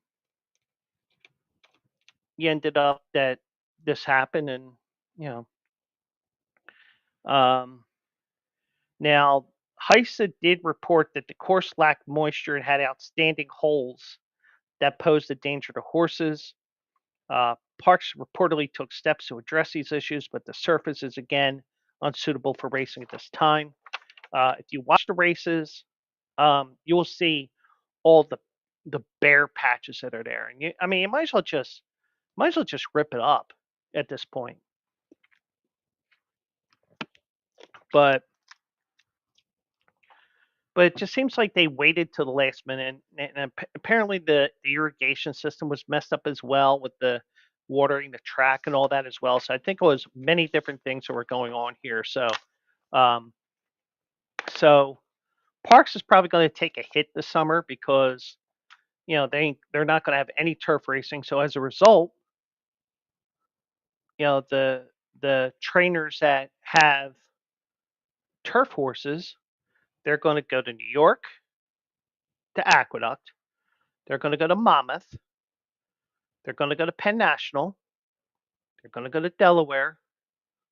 you ended up that this happened, and you um, now HISA did report that the course lacked moisture and had outstanding holes that posed a danger to horses. Parx reportedly took steps to address these issues, but the surface is again unsuitable for racing at this time. If you watch the races, you will see all the bare patches that are there, and I mean, you might as well just rip it up at this point. But it just seems like they waited till the last minute, and apparently the irrigation system was messed up as well with the watering the track and all that as well. So I think it was many different things that were going on here. Um, so Parks is probably going to take a hit this summer because they're not going to have any turf racing. So as a result, the trainers that have turf horses, they're going to go to New York, to Aqueduct. They're going to go to Monmouth. They're going to go to Penn National. They're going to go to Delaware.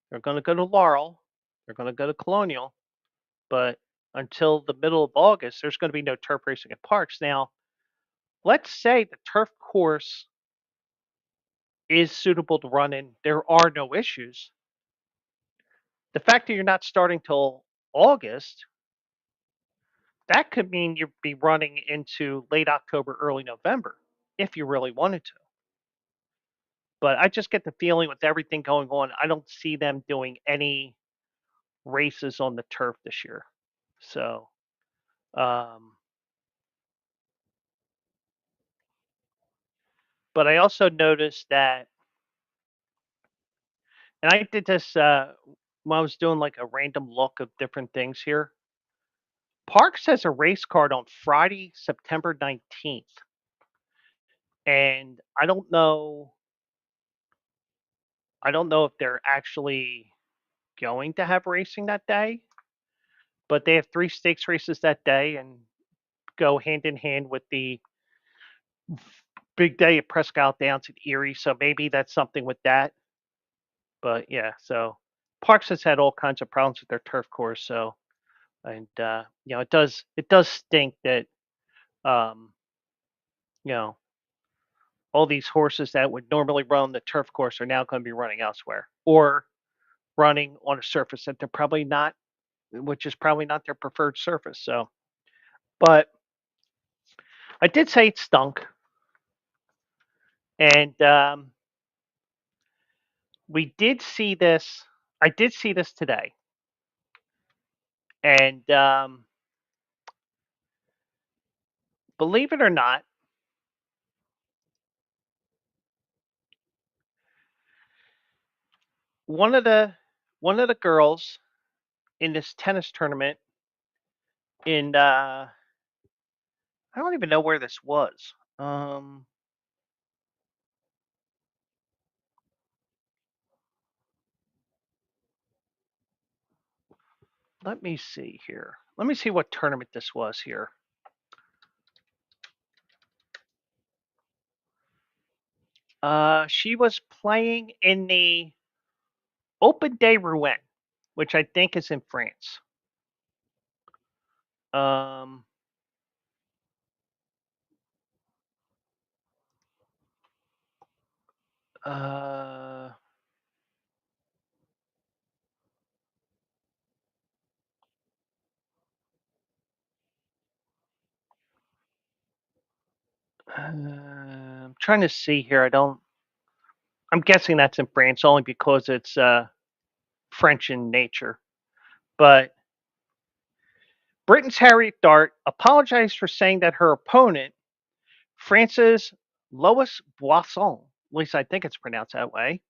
They're going to go to Laurel. They're going to go to Colonial. But until the middle of August, there's going to be no turf racing at Parks. Now, let's say the turf course is suitable to run in. There are no issues. The fact that you're not starting till August, that could mean you'd be running into late October, early November, if you really wanted to. But I just get the feeling with everything going on, I don't see them doing any races on the turf this year. So, um, but I also noticed that, and I did this when I was doing like a random look of different things here. Parks has a race card on Friday, September 19th. And I don't know if they're actually going to have racing that day, but they have 3 stakes races that day and go hand in hand with the big day at Prescott Downs at Erie. So maybe that's something with that. But yeah, so Parks has had all kinds of problems with their turf course. So, and it does stink that um, you know all these horses that would normally run the turf course are now going to be running elsewhere or running on a surface that they're probably not, which is probably not their preferred surface. So, but I did say it stunk, and we did see this. I did see this today, and believe it or not, one of the one of the girls in this tennis tournament in I don't even know where this was. Let me see here. Let me see what tournament this was here. She was playing in the Open Day Rouen, which I think is in France. Um, uh, I'm trying to see here. I don't. I'm guessing that's in France only because it's French in nature. But Britain's Harriet Dart apologized for saying that her opponent, Frances Lois Boisson, at least I think it's pronounced that way,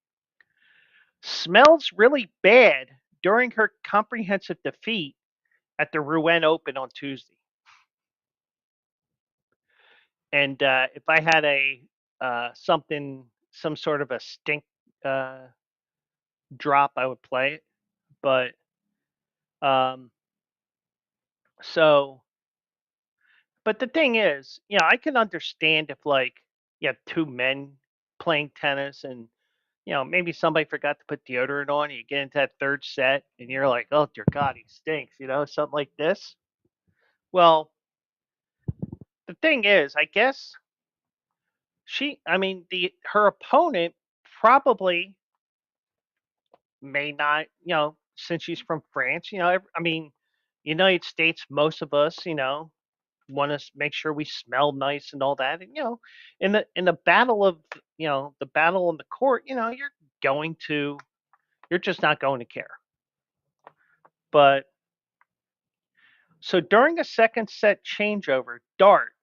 smells really bad during her comprehensive defeat at the Rouen Open on Tuesday. And if I had a something, some sort of a stink uh, drop, I would play it. But um, so, but the thing is, I can understand if like you have two men playing tennis and maybe somebody forgot to put deodorant on. And you get into that third set and you're like, oh dear God, he stinks. Something like this. Well, the thing is, I guess I mean, her opponent probably may not, since she's from France, I mean, United States, most of us, want to make sure we smell nice and all that. And, in the battle of, the battle in the court, going to, you're just not going to care. But so during a second set changeover, Dart,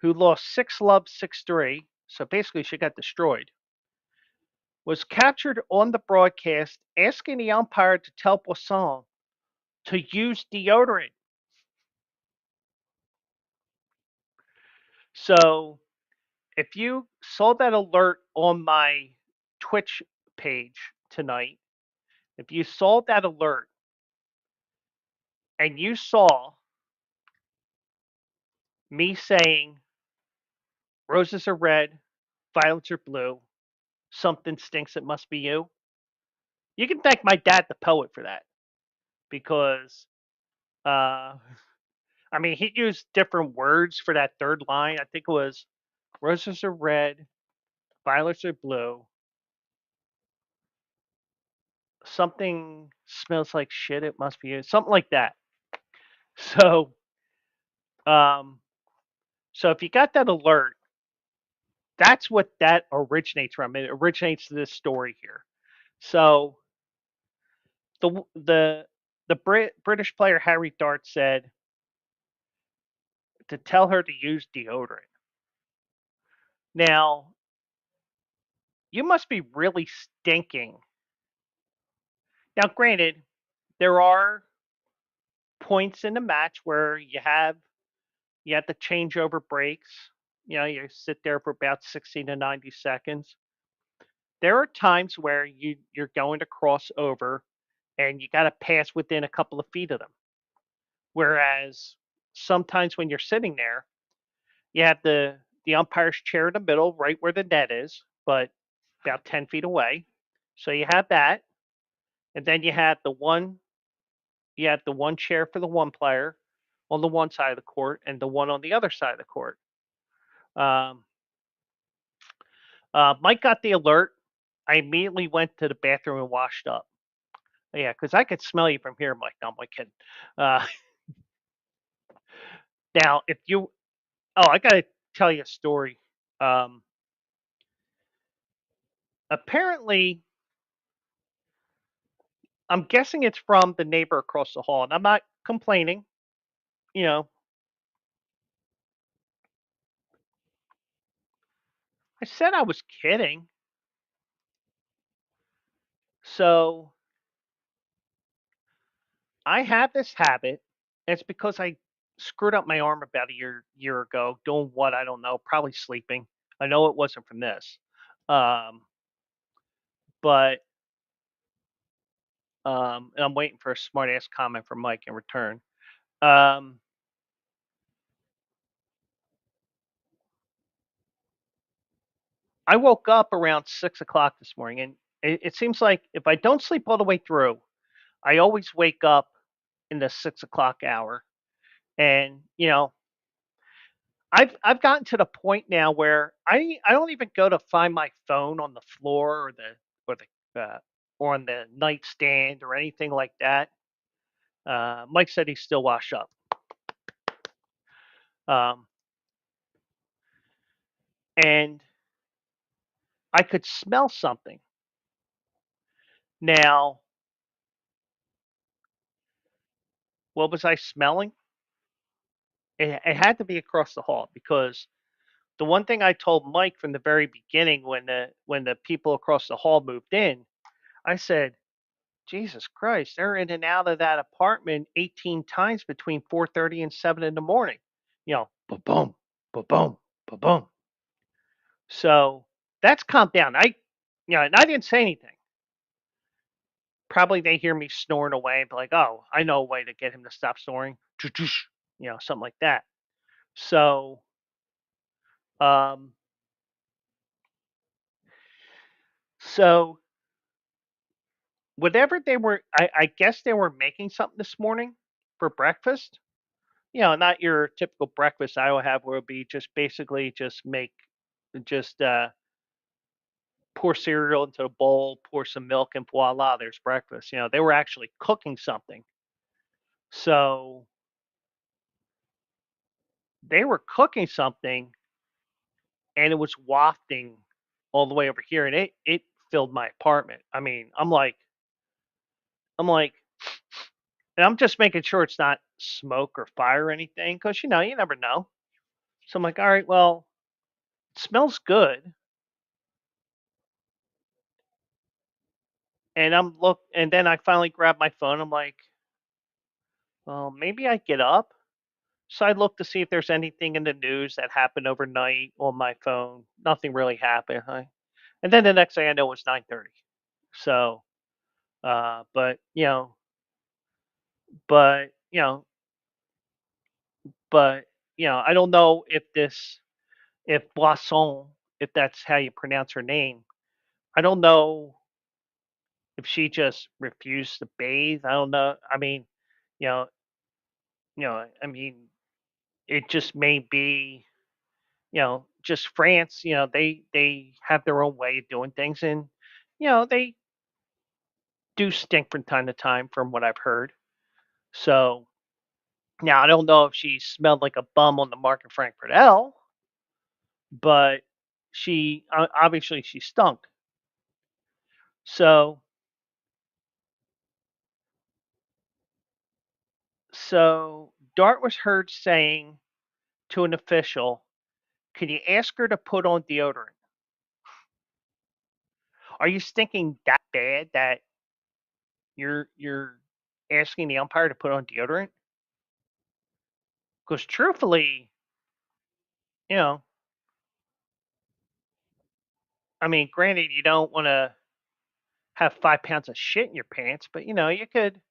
who lost 6-love, 6-3, so basically she got destroyed, was captured on the broadcast asking the umpire to tell Poisson to use deodorant. So if you saw that alert on my Twitch page tonight, if you saw that alert and you saw me saying roses are red, violets are blue, something stinks, it must be you can thank my dad, the poet, for that because, uh, I mean, he used different words for that third line. I think it was roses are red, violets are blue, something smells like shit, it must be you, something like that. So, um, so if you got that alert, that's what that originates from. It originates this story here. So the British player Harry Dart said to tell her to use deodorant. Now, you must be really stinking. Now, granted, there are points in the match where you have the changeover breaks. You sit there for about 60 to 90 seconds. There are times where you're going to cross over and you got to pass within a couple of feet of them. Whereas sometimes when you're sitting there, you have the umpire's chair in the middle, right where the net is, but about 10 feet away. So you have that, and then you have the one chair for the one player on the one side of the court and the one on the other side of the court. Um, Mike got the alert. I immediately went to the bathroom and washed up. Yeah, because I could smell you from here, Mike. No, I'm kidding. Uh, now, if you, oh, I got to tell you a story. Um, Apparently, I'm guessing it's from the neighbor across the hall, and I'm not complaining. You know, I said I was kidding. So I have this habit. And it's because I screwed up my arm about a year ago. Doing what I don't know. Probably sleeping. I know it wasn't from this. Um, but and I'm waiting for a smart ass comment from Mike in return. Um, I woke up around 6 o'clock this morning, and it seems like if I don't sleep all the way through, I always wake up in the 6 o'clock hour. And I've gotten to the point now where I don't even go to find my phone on the floor or on the nightstand or anything like that. Mike said he's still washed up. Um, and I could smell something. Now, what was I smelling? It had to be across the hall because the one thing I told Mike from the very beginning when the people across the hall moved in, I said, Jesus Christ, they're in and out of that apartment 18 times between 4:30 and 7 in the morning. Boom, boom, boom, boom. Boom, boom. So that's calmed down. And I didn't say anything. Probably they hear me snoring away, but like, oh, I know a way to get him to stop snoring. Something like that. So, um, so whatever they were, I guess they were making something this morning for breakfast. Not your typical breakfast I would have, where it would be just basically just pour cereal into a bowl, pour some milk, and voila, there's breakfast. They were actually cooking something. So they were cooking something, and it was wafting all the way over here, and it filled my apartment. I mean, I'm like, and I'm just making sure it's not smoke or fire or anything, because you never know. So I'm like, all right, well, it smells good, and then I finally grabbed my phone. I'm like, well, maybe I get up. So I look to see if there's anything in the news that happened overnight on my phone. Nothing really happened. And then the next thing I know, it's 9:30. So, but but you know, but I don't know if Boisson, if that's how you pronounce her name. I don't know if she just refused to bathe. I don't know. I mean, you know, I mean, it just may be, just France. They have their own way of doing things, and they do stink from time to time, from what I've heard. So now I don't know if she smelled like a bum on the Market Frankfurt L, but she obviously she stunk. So Dart was heard saying to an official, "Can you ask her to put on deodorant? Are you stinking that bad that you're asking the umpire to put on deodorant?" Because truthfully, you know, I mean, granted, you don't want to have 5 pounds of shit in your pants, but you could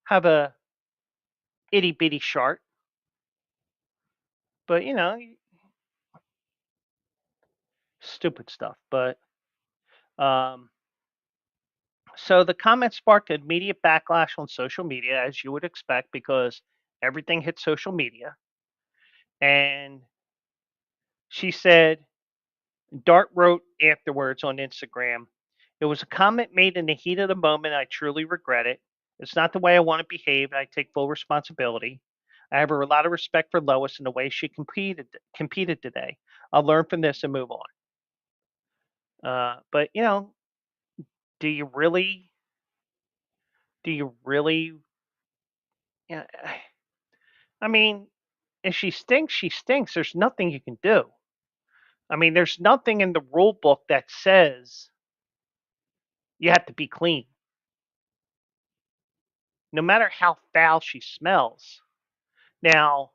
have a itty bitty shart, but stupid stuff. But um, so the comment sparked immediate backlash on social media, as you would expect, because everything hit social media. And she said, Dart wrote afterwards on Instagram, "It was a comment made in the heat of the moment. I truly regret it. It's not the way I want to behave, and I take full responsibility. I have a lot of respect for Lois and the way she competed today. I'll learn from this and move on." But do you really? Do you really? Yeah, I mean, if she stinks, she stinks. There's nothing you can do. I mean, there's nothing in the rule book that says you have to be clean, no matter how foul she smells. Now,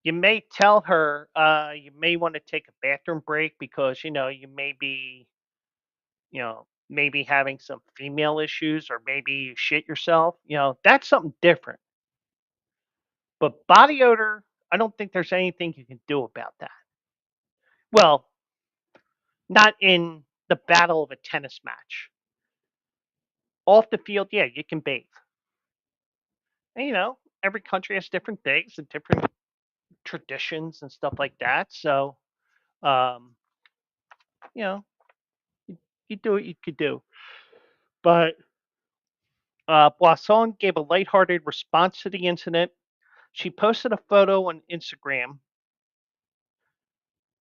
you may tell her you may want to take a bathroom break because you may be maybe having some female issues, or maybe you shit yourself. That's something different. But body odor, I don't think there's anything you can do about that. Well, not in the battle of a tennis match. Off the field, yeah, you can bathe. And every country has different things and different traditions and stuff like that. So, um, you know, you, you do what you could do. But Boisson gave a lighthearted response to the incident. She posted a photo on Instagram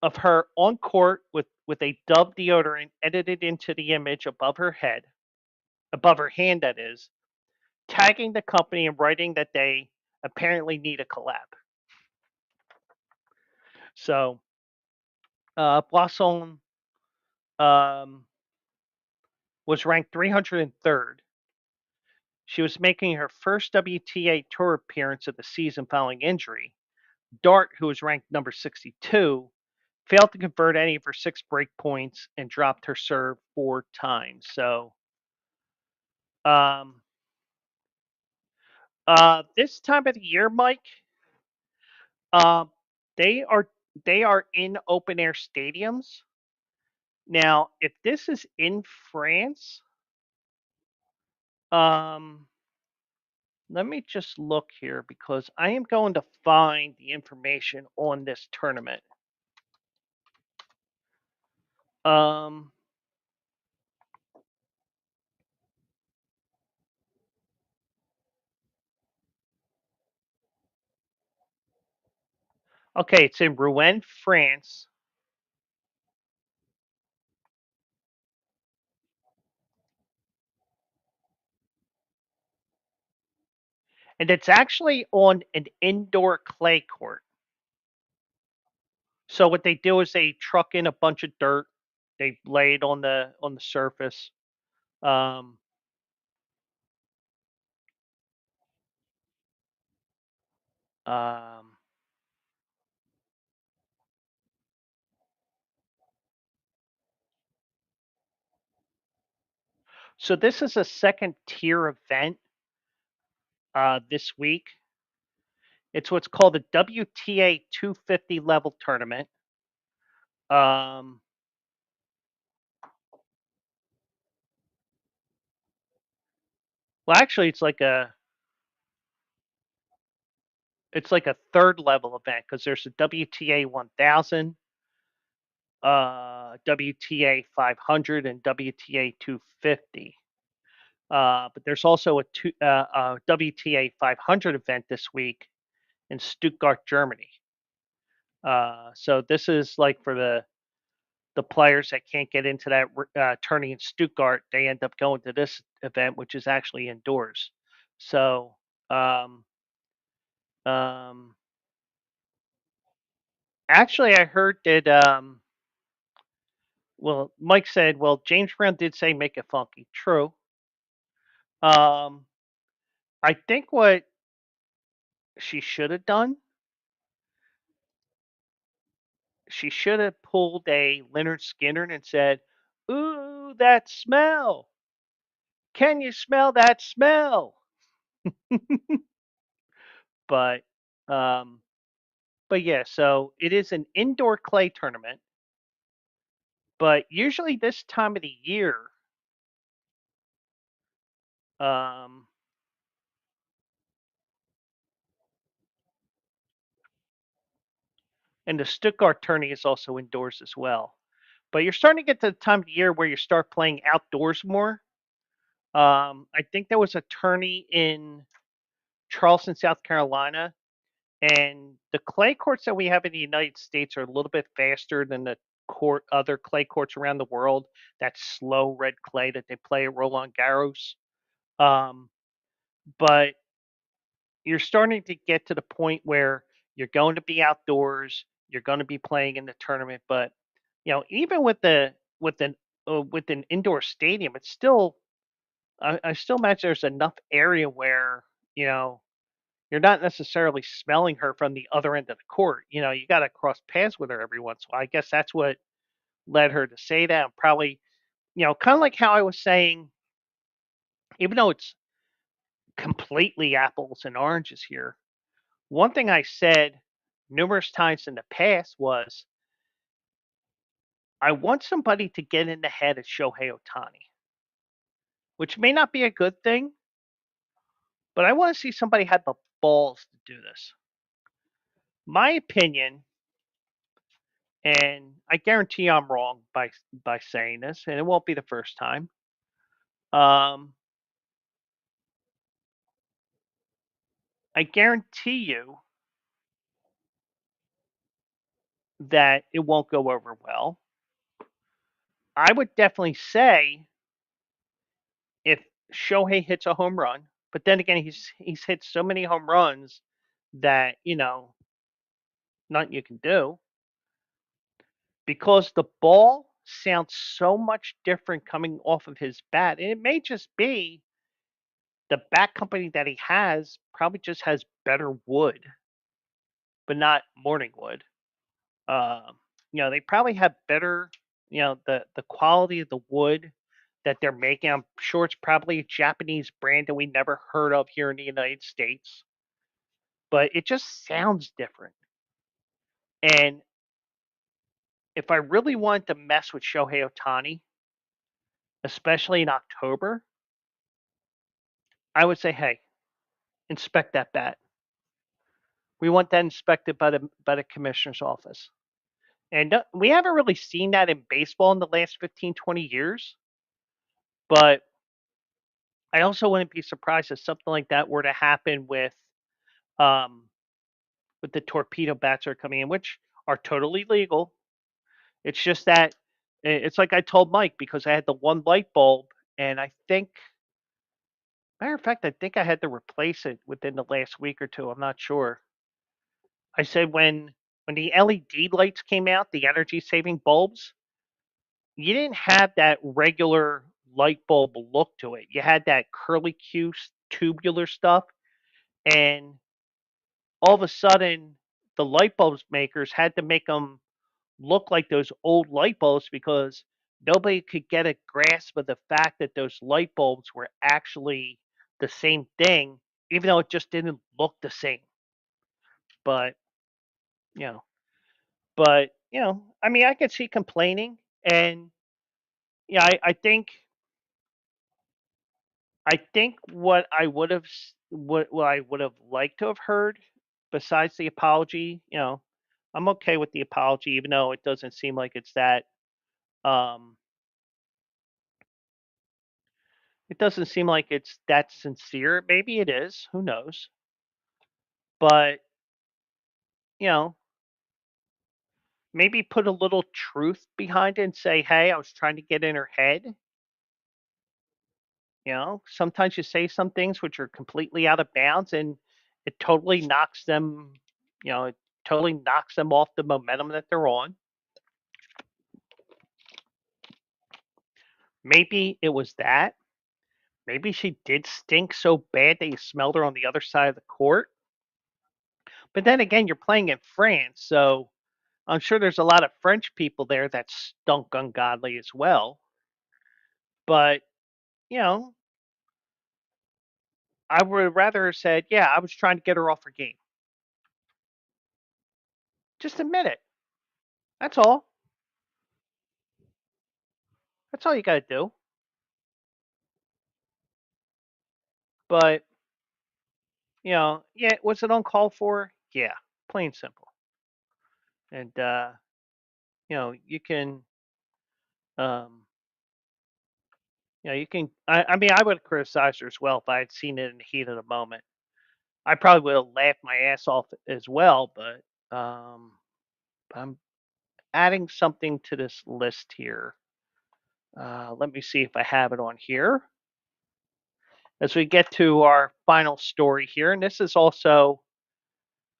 of her on court with a Dove deodorant edited into the image above her head, above her hand, that is, tagging the company and writing that they apparently need a collab. So Boisson um, was ranked 303rd. She was making her first WTA Tour appearance of the season following injury, Dart, who was ranked number 62, failed to convert any of her 6 break points and dropped her serve 4 times. So, um, this time of the year, Mike, um, they are they are in open air stadiums. Now, if this is in France, um, let me just look here because I am going to find the information on this tournament. Um, okay, it's in Rouen, France, and it's actually on an indoor clay court. So what they do is they truck in a bunch of dirt, they lay it on the surface. Um, um, so this is a second tier event this week. It's what's called the WTA 250 level tournament. Um, well, actually, it's like a third level event because there's a WTA 1000, WTA 500, and WTA 250. But there's also a WTA 500 event this week in Stuttgart, Germany. So this is like for the players that can't get into that tourney in Stuttgart, they end up going to this event, which is actually indoors. So, um, um, actually, I heard that. Well, Mike said, well, James Brown did say make it funky. True. Um, I think what she should have done, she should have pulled a Leonard Skinner and said, "Ooh, that smell! Can you smell that smell?" But, um, but yeah, so it is an indoor clay tournament. But usually this time of the year, um, and the Stuttgart tourney is also indoors as well. But you're starting to get to the time of the year where you start playing outdoors more. I think there was a tourney in Charleston, South Carolina, and the clay courts that we have in the United States are a little bit faster than the other clay courts around the world. That slow red clay that they play at Roland Garros. Um, but you're starting to get to the point where you're going to be outdoors, you're going to be playing in the tournament, but even with an indoor stadium, it's still I still imagine there's enough area where you know you're not necessarily smelling her from the other end of the court. You got to cross paths with her every once in a while. I guess that's what led her to say that. Probably, kind of like how I was saying, even though it's completely apples and oranges here, one thing I said numerous times in the past was I want somebody to get in the head of Shohei Ohtani, which may not be a good thing, but I want to see somebody have the balls to do this. My opinion, and I guarantee I'm wrong by saying this, and it won't be the first time. Um, I guarantee you that it won't go over well. I would definitely say if Shohei hits a home run, but then again, he's hit so many home runs that nothing you can do because the ball sounds so much different coming off of his bat, and it may just be the bat company that he has probably just has better wood. but not morning wood. They probably have better, the quality of the wood that they're making. I'm sure it's probably a Japanese brand that we never heard of here in the United States, but it just sounds different. And if I really wanted to mess with Shohei Ohtani, especially in October, I would say, hey, inspect that bat. We want that inspected by the commissioner's office. And we haven't really seen that in baseball in the last 15, 20 years. But I also wouldn't be surprised if something like that were to happen um, with the torpedo bats that are coming in, which are totally legal. It's just that it's like I told Mike because I had the one light bulb, and I think, matter of fact, I think I had to replace it within the last week or two. I'm not sure. I said when the LED lights came out, the energy saving bulbs, you didn't have that regular light bulb look to it. You had that curly Q tubular stuff, and all of a sudden, the light bulbs makers had to make them look like those old light bulbs because nobody could get a grasp of the fact that those light bulbs were actually the same thing, even though it just didn't look the same. But you know, I mean, I could see complaining, and yeah, I think what I would have what I would have liked to have heard, besides the apology, I'm okay with the apology, even though it doesn't seem like it's that. Um, it doesn't seem like it's that sincere. Maybe it is. Who knows? But you know, maybe put a little truth behind it and say, "Hey, I was trying to get in her head." Sometimes you say some things which are completely out of bounds, and it totally knocks them. It totally knocks them off the momentum that they're on. Maybe it was that. Maybe she did stink so bad that you smelled her on the other side of the court. But then again, you're playing in France, so I'm sure there's a lot of French people there that stunk ungodly as well. But, you know, I would rather have said, yeah, I was trying to get her off her game. Just admit it. That's all. That's all you got to do. But, yeah, was it uncalled for? Yeah, plain simple. And, you can, um, you can. I mean, I would have criticized her as well if I had seen it in the heat of the moment. I probably would have laughed my ass off as well, but I'm adding something to this list here. Let me see if I have it on here. As we get to our final story here, and this is also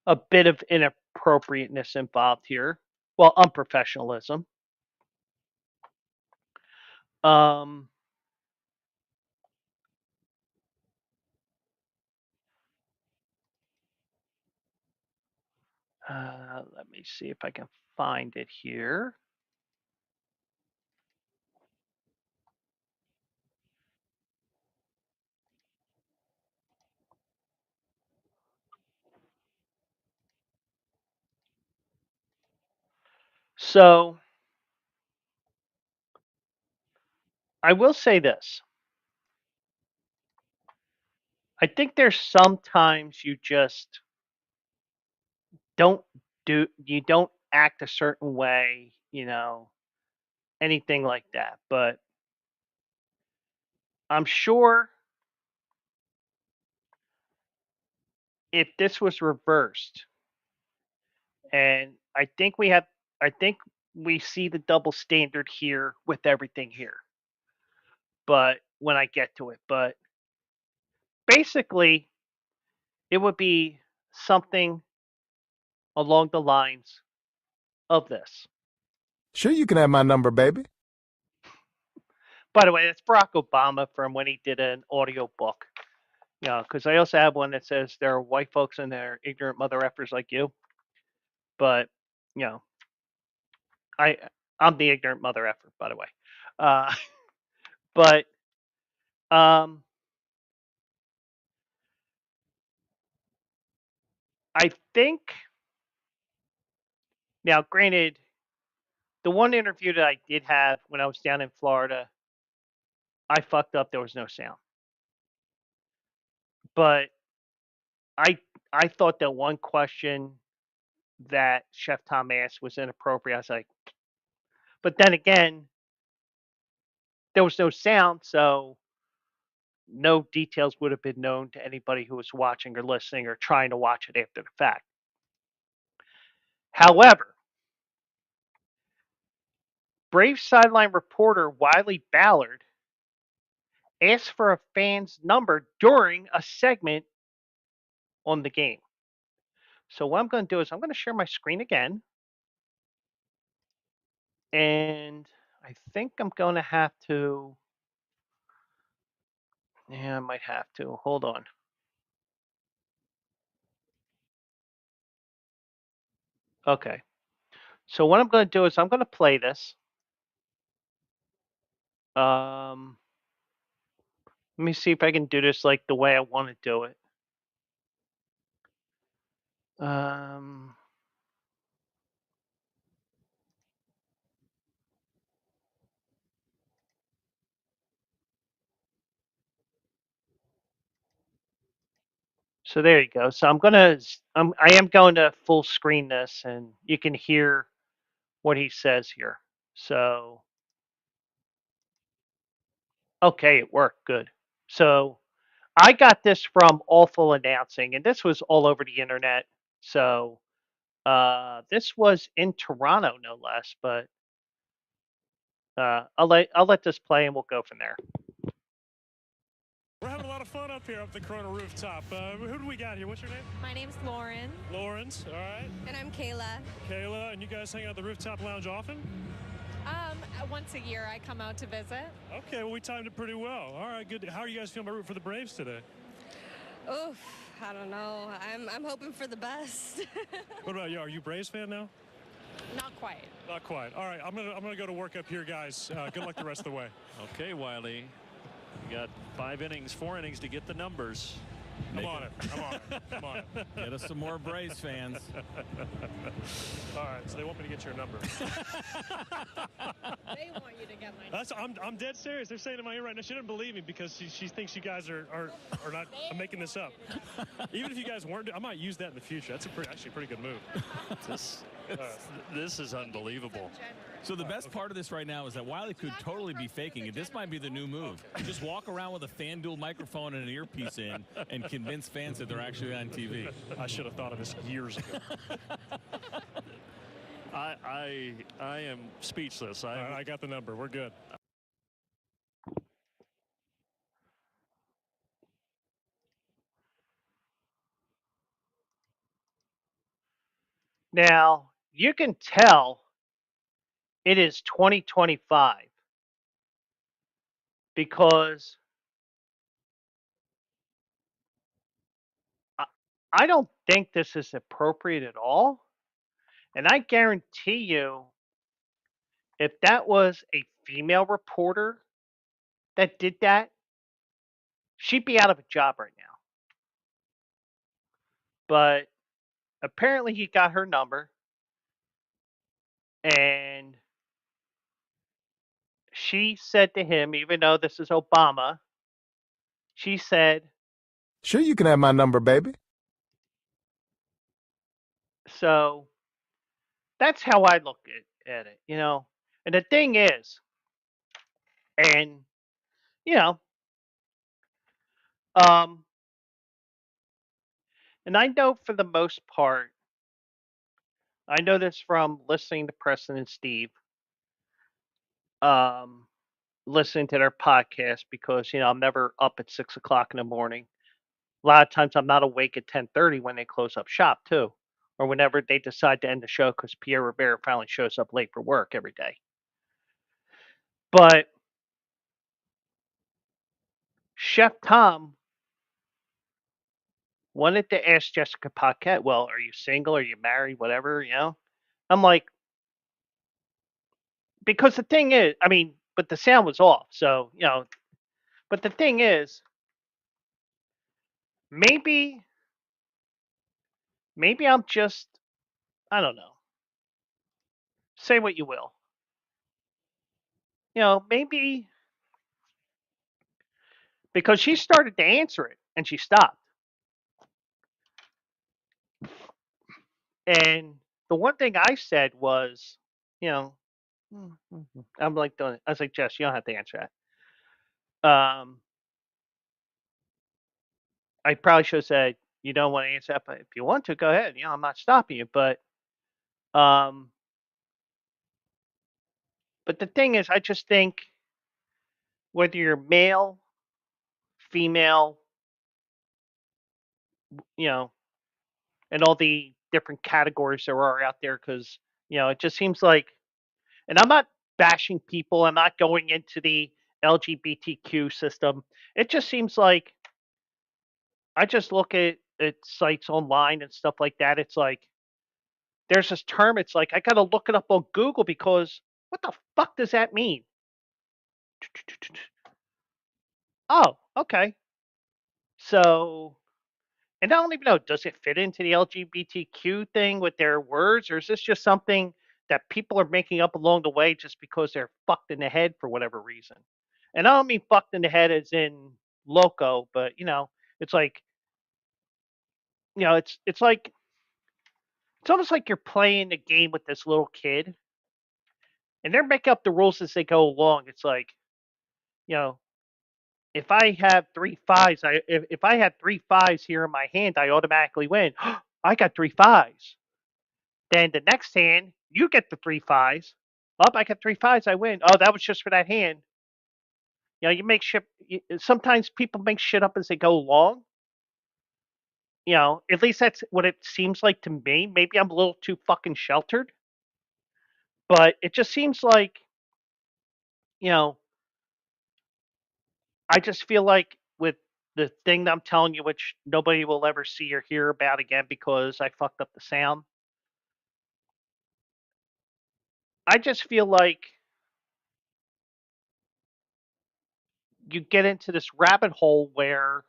a bit of inappropriateness involved here. Well, unprofessionalism. Um, let me see if I can find it here. So I will say this. I think there's sometimes you just don't you don't act a certain way, anything like that. But I'm sure if this was reversed, and I think we see the double standard here with everything here. But when I get to it, but basically, it would be something along the lines of this. Sure, you can have my number, baby. By the way, that's Barack Obama from when he did an audio book. Because I also have one that says there are white folks and there are ignorant mother effers like you. But you know, I I'm the ignorant mother effer, by the way. Uh, but um, I think now, granted, the one interview that I did have when I was down in Florida, I fucked up. There was no sound, but I I thought that one question that Chef Tom asked was inappropriate. I was like, but then again, there was no sound, so no details would have been known to anybody who was watching or listening or trying to watch it after the fact. However, Brave sideline reporter Wiley Ballard asked for a fan's number during a segment on the game. So what I'm going to do is I'm going to share my screen again, and I think I'm going to have to. Yeah, I might have to. Hold on. Okay. So what I'm going to do is I'm going to play this. Um, Let me see if I can do this like the way I want to do it. Um, so there you go. So I am going to full screen this, and you can hear what he says here. So okay, it worked. Good. So I got this from Awful Announcing, and this was all over the internet. So this was in Toronto, no less. But I'll let this play, and we'll go from there. We're having a lot of fun up here up the Corona rooftop. Who do we got here? What's your name? My name's Lauren. Lawrence, all right. And I'm Kayla. Kayla, and you guys hang out at the rooftop lounge often? Once a year I come out to visit. Okay, well, we timed it pretty well. All right, good. How are you guys feeling about rooting for the Braves today? Oof, I don't know. I'm hoping for the best. What about you? Are you a Braves fan now? Not quite. Not quite. All right, I'm gonna go to work up here, guys. Good luck the rest of the way. Okay, Wiley. You got 4 innings to get the numbers. I'm on it. I'm on it. Get us some more Braves fans. All right, so they want me to get your number. They want you to get my number. I'm dead serious. They're saying in my ear right now. She doesn't believe me because she thinks you guys are not. I'm making this up. Even if you guys weren't, I might use that in the future. That's actually a pretty good move. This is unbelievable. So the best part of this right now is that Wiley could totally be faking it. This might be the new move. Just walk around with a FanDuel microphone and an earpiece in and convince fans that they're actually on TV. I should have thought of this years ago. I am speechless. I got the number. We're good. Now you can tell it is 2025 because I don't think this is appropriate at all. And I guarantee you, if that was a female reporter that did that, she'd be out of a job right now. But apparently, he got her number, and she said to him, even though this is Obama, she said, Sure, you can have my number, baby. so that's how I look at it, you know. And the thing is, and you know, um, and I know for the most part, I know this from listening to Preston and Steve, um, listening to their podcast because I'm never up at 6 o'clock in the morning. A lot of times I'm not awake at 10:30 when they close up shop too, or whenever they decide to end the show because Pierre Rivera finally shows up late for work every day. But Chef Tom wanted to ask Jessica Paquette, well, are you single? Are you married? Whatever, I'm like, because the thing is, I mean, but the sound was off. So, but the thing is, maybe, maybe I'm just, I don't know, say what you will. Maybe because she started to answer it and she stopped. And the one thing I said was, you know, I'm like, I was like, Jess, you don't have to answer that. I probably should have said, you don't want to answer that, but if you want to, go ahead. I'm not stopping you. Um, but the thing is, I just think whether you're male, female, you know, and all the different categories there are out there, because, it just seems like, and I'm not bashing people, I'm not going into the LGBTQ system. It just seems like I just look at sites online and stuff like that. It's like there's this term. It's like I got to look it up on Google because what the fuck does that mean? Oh, okay. So, and I don't even know, does it fit into the LGBTQ thing with their words, or is this just something that people are making up along the way just because they're fucked in the head for whatever reason? And I don't mean fucked in the head as in loco, but it's like, it's like it's almost like you're playing the game with this little kid, and they're making up the rules as they go along. It's like, you know, if I have three fives, if I had three fives here in my hand, I automatically win. I got three fives. Then the next hand, you get the three fives. Up, I got three fives. I win. Oh, that was just for that hand. You make shit. Sometimes people make shit up as they go along. At least that's what it seems like to me. Maybe I'm a little too fucking sheltered, but it just seems like, you know, I just feel like with the thing that I'm telling you, which nobody will ever see or hear about again because I fucked up the sound. I just feel like you get into this rabbit hole where,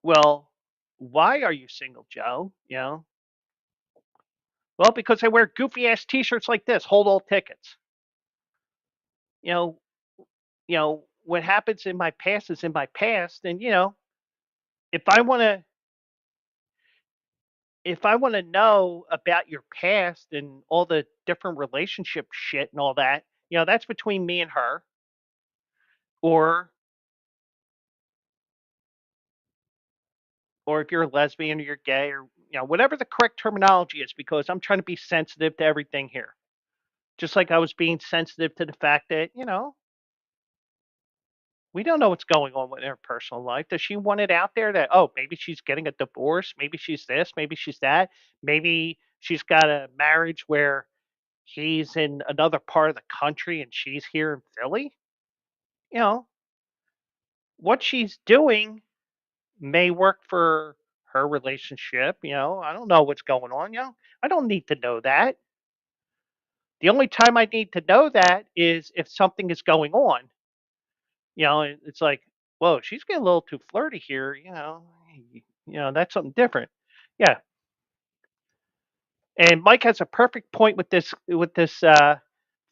well, why are you single, Joe? Well, because I wear goofy ass T-shirts like this. Hold all tickets. You know, what happens in my past is in my past, and if I want to, know about your past and all the different relationship shit and all that, that's between me and her. Or if you're a lesbian or you're gay or whatever the correct terminology is, because I'm trying to be sensitive to everything here. Just like I was being sensitive to the fact that, we don't know what's going on with her personal life. Does she want it out there that, oh, maybe she's getting a divorce, maybe she's this, maybe she's that, maybe she's got a marriage where he's in another part of the country and she's here in Philly? You know, what she's doing may work for her relationship. I don't know what's going on. I don't need to know that. The only time I need to know that is if something is going on. It's like, whoa, she's getting a little too flirty here. That's something different. Yeah, and Mike has a perfect point with this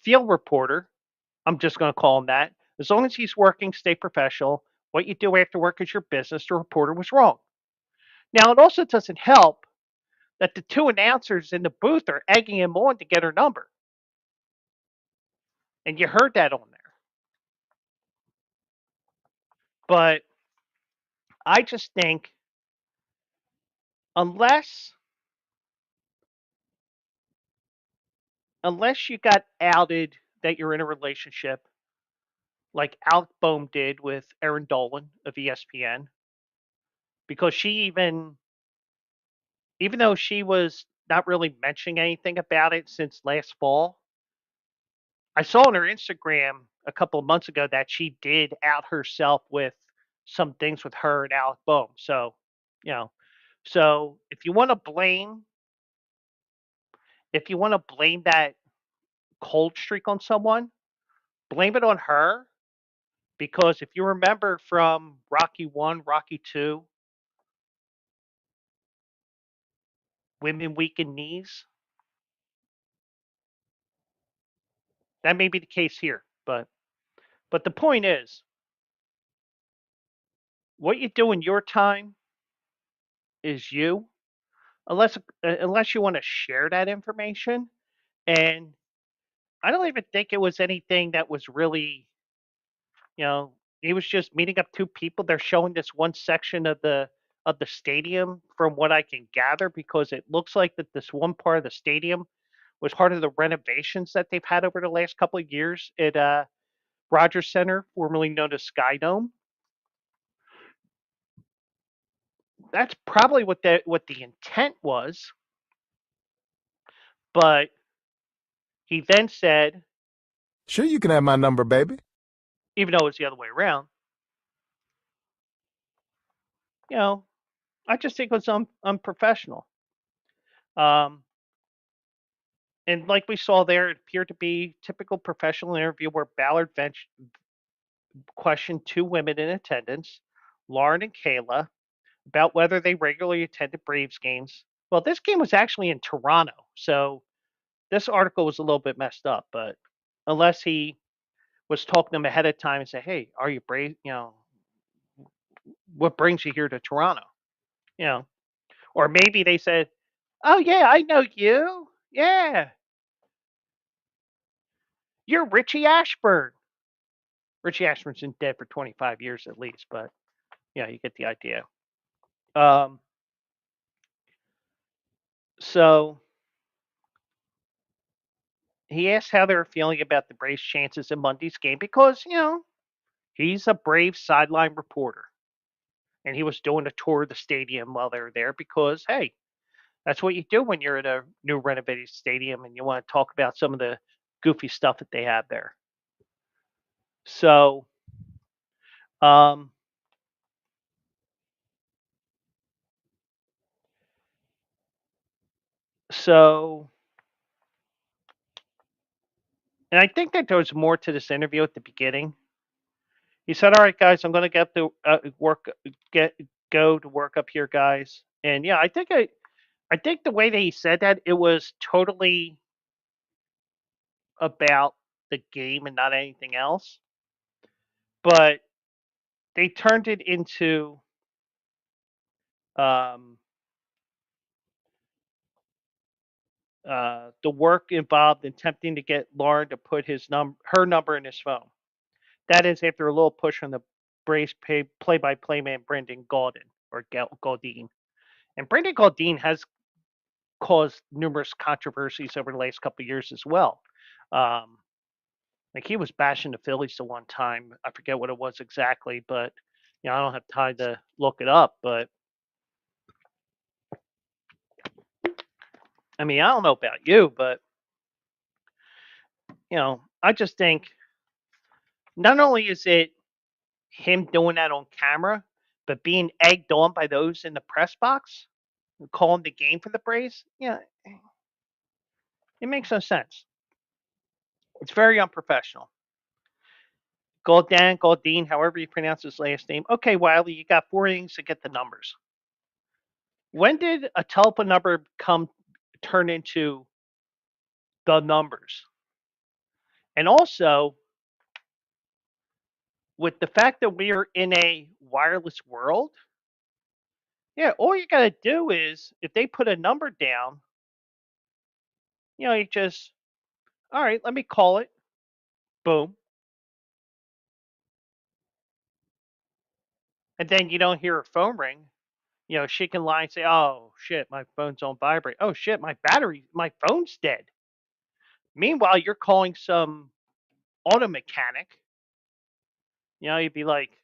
field reporter. I'm just going to call him that. As long as he's working, stay professional. What you do after work is your business. The reporter was wrong. Now, it also doesn't help that the two announcers in the booth are egging him on to get her number, and you heard that on there. But I just think unless you got outed that you're in a relationship, like Alec Bohm did with Erin Dolan of ESPN, because she even though she was not really mentioning anything about it since last fall, I saw on her Instagram a couple of months ago that she did out herself with some things with her and Alec Bohm. So You know, so if you want to blame that cold streak on someone, blame it on her. Because if you remember from Rocky 1, Rocky 2, women weaken knees, that may be the case here. But the point is, what you do in your time is you, unless you want to share that information. And I don't even think it was anything that was really, you know, he was just meeting up two people. They're showing this one section of the stadium from what I can gather, because it looks like that this one part of the stadium was part of the renovations that they've had over the last couple of years at Rogers Center, formerly known as Sky Dome. That's probably what the intent was. But he then said, Sure you can have my number, baby. even though it was the other way around, you know, I just think it was unprofessional. Um, and like we saw there, it appeared to be typical professional interview where Ballard questioned two women in attendance, Lauren and Kayla, about whether they regularly attended Braves games. Well, this game was actually in Toronto, so this article was a little bit messed up. But unless he was talking to them ahead of time and say, "Hey, are you Brave? You know, what brings you here to Toronto?" You know, or maybe they said, "Oh yeah, I know you. Yeah, you're Richie Ashburn." Richie Ashburn's been dead for 25 years at least, but yeah, you get the idea. Um, so he asked how they were feeling about the Braves' chances in Monday's game because, he's a Braves sideline reporter. And he was doing a tour of the stadium while they were there because, hey, that's what you do when you're at a new renovated stadium and you want to talk about some of the goofy stuff that they have there. So, um, so, and I think that there was more to this interview at the beginning. He said, "All right, guys, I'm going to get to get go to work up here, guys." And yeah, I think the way that he said that, it was totally about the game and not anything else. But they turned it into um, the work involved in attempting to get Lauren to put her number in his phone. That is after a little push on the Braves play-by-play man Brendan Gaudin or Gaudin. And Brendan Gaudin has caused numerous controversies over the last couple of years as well. Um, like he was bashing the Phillies the one time. I forget what it was exactly, but I don't have time to look it up. But I mean, I don't know about you, but I just think not only is it him doing that on camera, but being egged on by those in the press box calling the game for the Braves, it makes no sense. It's very unprofessional. Gaudin, however you pronounce his last name. Okay, Wiley, you got 4 innings to get the numbers. When did a telephone number turn into the numbers? And also, with the fact that we are in a wireless world, all you got to do is if they put a number down, you just, all right, let me call it. Boom. And then you don't hear her phone ring. She can lie and say, "Oh shit, my phone's on vibrate. Oh shit, my phone's dead." Meanwhile, you're calling some auto mechanic. You'd be like,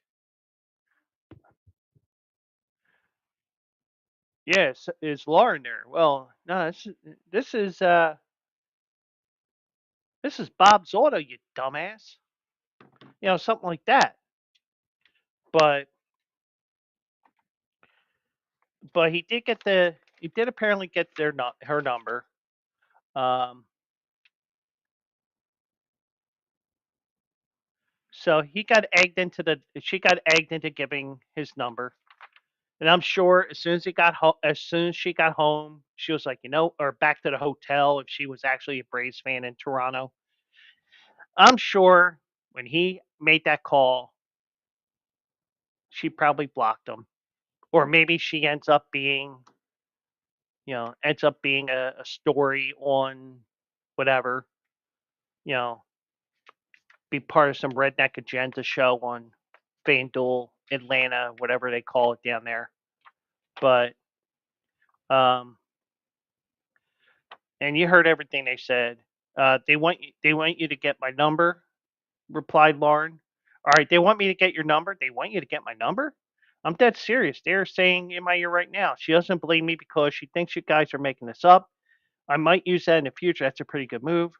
"Yes, is Lauren there?" Well, no, this is uh this is Bob's auto, you dumbass. Something like that. But but he did apparently get her number. Um, so she got egged into giving his number. And I'm sure as soon as as soon as she got home, she was like, or back to the hotel if she was actually a Braves fan in Toronto. I'm sure when he made that call, she probably blocked him. Or maybe she ends up being a story on whatever, you know, be part of some redneck agenda show on FanDuel, Atlanta, whatever they call it down there. But um, and you heard everything they said. They want you to get my number, replied Lauren. All right, they want me to get your number. They want you to get my number. I'm dead serious. They're saying in my ear right now. She doesn't believe me because she thinks you guys are making this up. I might use that in the future. That's a pretty good move.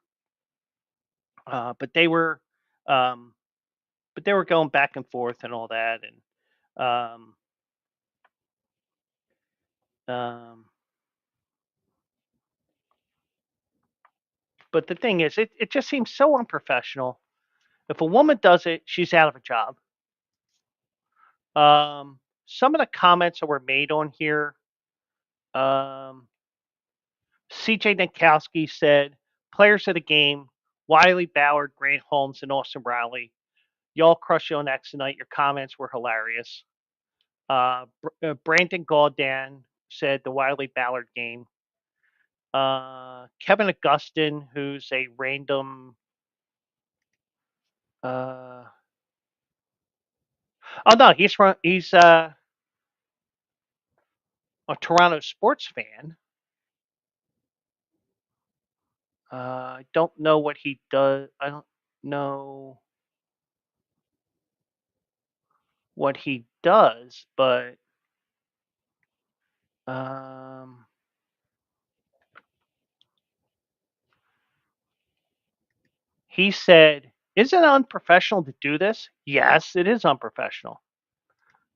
But they were, um, but they were going back and forth and all that, and um, but the thing is, it just seems so unprofessional. If a woman does it, she's out of a job. Some of the comments that were made on here, um, CJ Nitkowski said, players of the game, Wiley Ballard, Grant Holmes, and Austin Riley. Y'all crushed on X tonight. Your comments were hilarious. Brandon Gaudan said the Wiley Ballard game. Kevin Augustin, who's a random. Oh no, he's a Toronto sports fan. I don't know what he does. I don't know what he does, but um, he said, "Isn't it unprofessional to do this?" Yes, it is unprofessional.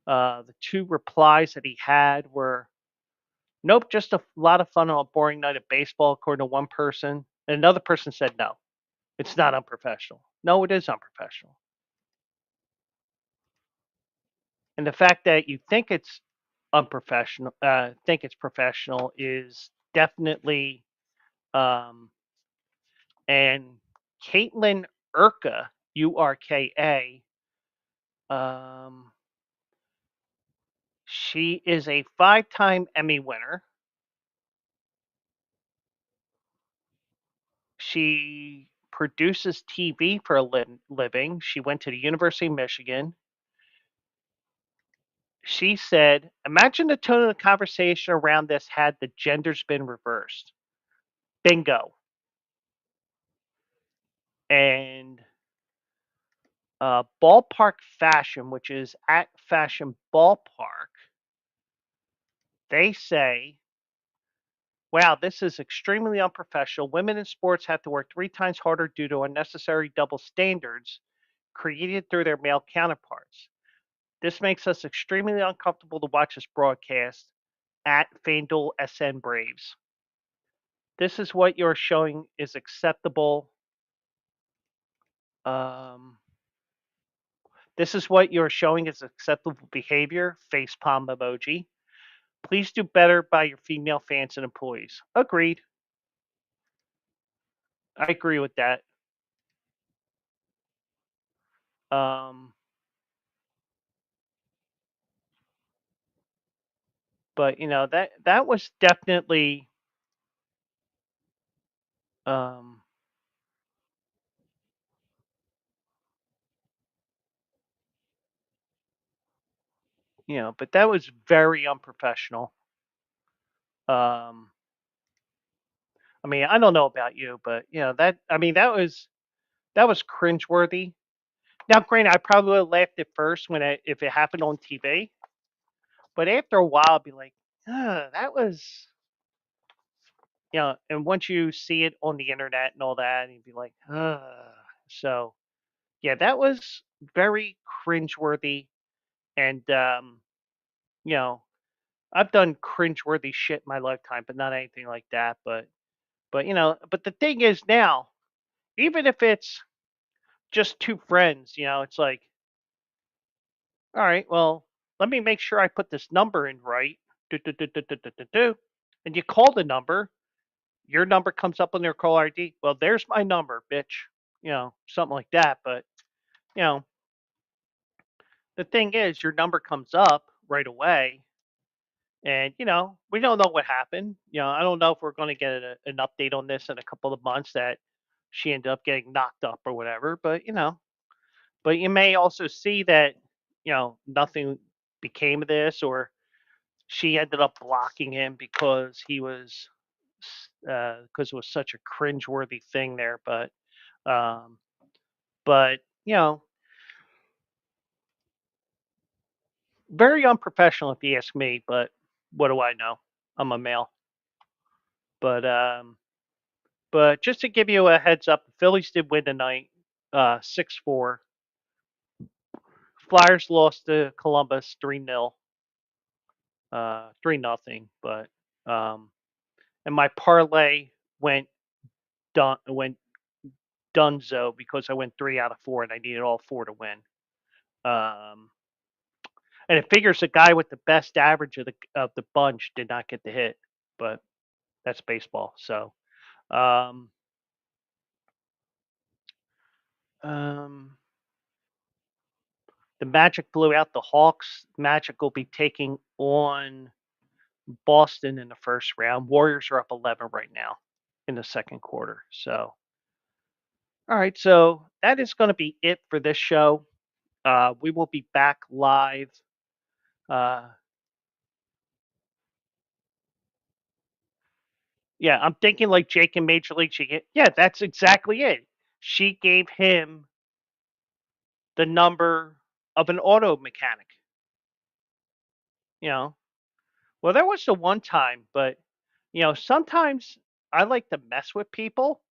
The two replies that he had were, "Nope, just a lot of fun on a boring night of baseball," according to one person. And another person said, "No, it's not unprofessional." No, it is unprofessional. And the fact that you think it's professional is definitely, um, and Caitlin Urka, Urka, um, she is a 5-time Emmy winner. She produces TV for a living. She went to the University of Michigan. She said, imagine the tone of the conversation around this had the genders been reversed. Bingo. And Ballpark Fashion, which is at Fashion Ballpark, they say, wow, this is extremely unprofessional. Women in sports have to work 3 times harder due to unnecessary double standards created through their male counterparts. This makes us extremely uncomfortable to watch this broadcast at FanDuel SN Braves. This is what you're showing is acceptable. Um, this is what you're showing is acceptable behavior. Facepalm emoji. Please do better by your female fans and employees. Agreed. I agree with that. Um, but that was definitely um, but that was very unprofessional. Um, I mean, I don't know about you, but that was cringeworthy. Now, granted, I probably would have laughed at first if it happened on TV, but after a while, I'd be like, that was, and once you see it on the internet and all that, you'd be like, so yeah, that was very cringeworthy, and you know, I've done cringeworthy shit in my lifetime, but not anything like that. But but the thing is now, even if it's just two friends, it's like, all right, well, let me make sure I put this number in right. Do, do, do, do, do, do, do, do. And you call the number, your number comes up on their call ID. Well, there's my number, bitch. Something like that. But you know, the thing is, your number comes up right away, and we don't know what happened. I don't know if we're going to get an update on this in a couple of months that she ended up getting knocked up or whatever. But you may also see that nothing became of this, or she ended up blocking him because because it was such a cringeworthy thing there. Um, but very unprofessional if you ask me. But what do I know? I'm a male. But just to give you a heads up, the Phillies did win tonight, 6-4. Flyers lost to Columbus 3-0, 3-0. But and my parlay went dunzo because I went 3 out of 4 and I needed all 4 to win. Um, and it figures the guy with the best average of the bunch did not get the hit, but that's baseball. So, um, um, the Magic blew out the Hawks. Magic will be taking on Boston in the first round. Warriors are up 11 right now in the second quarter. So, all right. So that is going to be it for this show. We will be back live. Uh, yeah, I'm thinking like Jake in Major League. Yeah, that's exactly it. She gave him the number of an auto mechanic. You know, well, there was the one time, but sometimes I like to mess with people.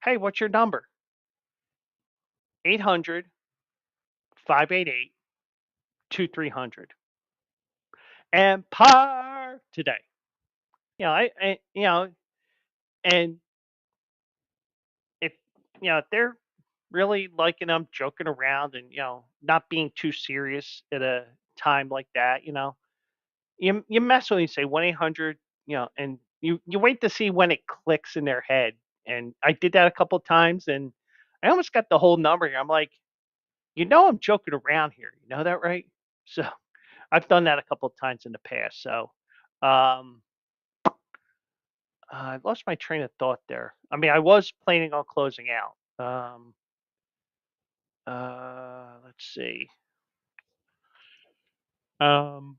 Hey, what's your number? 800-588-2300. Empire today. And if if they're really liking them joking around and not being too serious at a time like that, you mess with them, you say 1-800, and you wait to see when it clicks in their head. And I did that a couple of times, and I almost got the whole number here. I'm like, I'm joking around here. You know that, right? So I've done that a couple of times in the past. So um, I lost my train of thought there. I mean, I was planning on closing out. Let's see. Um,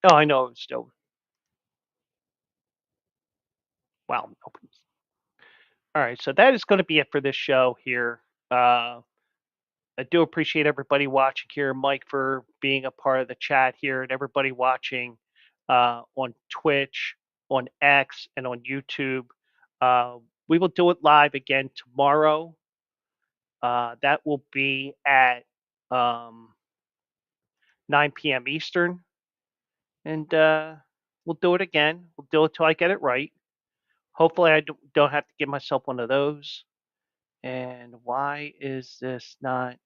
oh, I know it's still. Wow. All right, so that is going to be it for this show here. I do appreciate everybody watching here, Mike for being a part of the chat here, and everybody watching on Twitch, on X, and on YouTube. We will do it live again tomorrow. That will be at 9 p.m. Eastern, and we'll do it again. We'll do it till I get it right. Hopefully, I don't have to give myself one of those. And why is this not?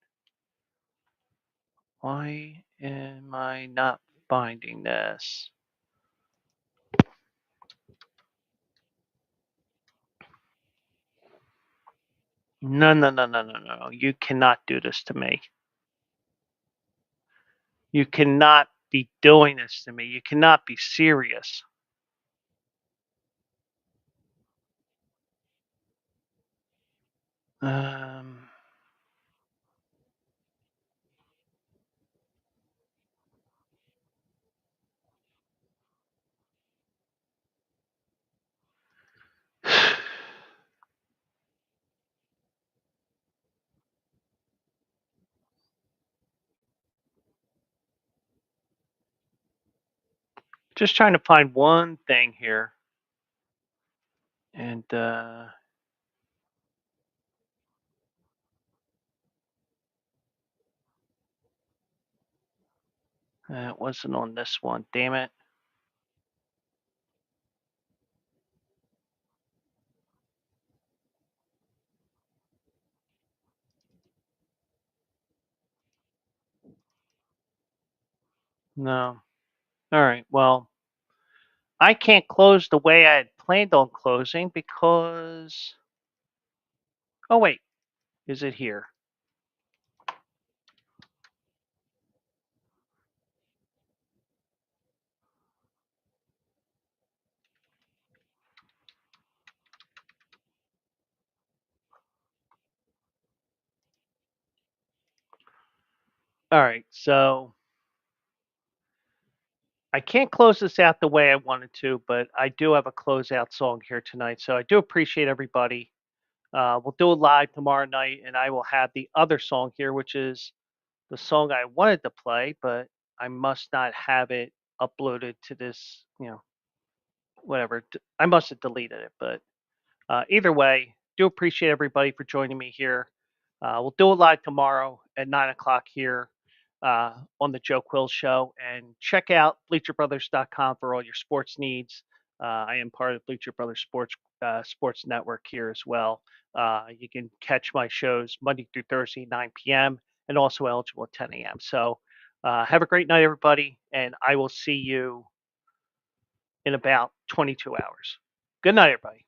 Why am I not finding this? No, no, no, no, no, no. You cannot do this to me. You cannot be doing this to me. You cannot be serious. Um, just trying to find one thing here. And It wasn't on this one. Damn it. No. All right. Well, I can't close the way I had planned on closing because. Oh, wait. Is it here? All right. So I can't close this out the way I wanted to, but I do have a closeout song here tonight. So I do appreciate everybody. We'll do it live tomorrow night, and I will have the other song here, which is the song I wanted to play, but I must not have it uploaded to this, whatever. I must have deleted it, but either way, do appreciate everybody for joining me here. We'll do it live tomorrow at 9 o'clock here on the Joe Quills Show. And check out BleacherBrothers.com for all your sports needs. I am part of Bleacher Brothers Sports Network here as well. You can catch my shows Monday through Thursday, 9 p.m., and also eligible at 10 a.m. So have a great night, everybody, and I will see you in about 22 hours. Good night, everybody.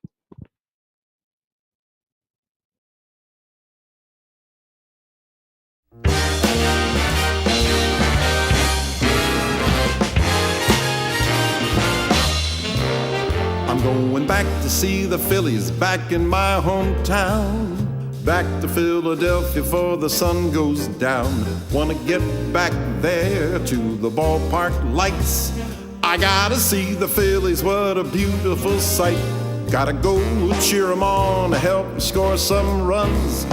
I'm going back to see the Phillies back in my hometown. Back to Philadelphia before the sun goes down. Wanna get back there to the ballpark lights. I gotta see the Phillies, what a beautiful sight. Gotta go cheer 'em on, help 'em score some runs.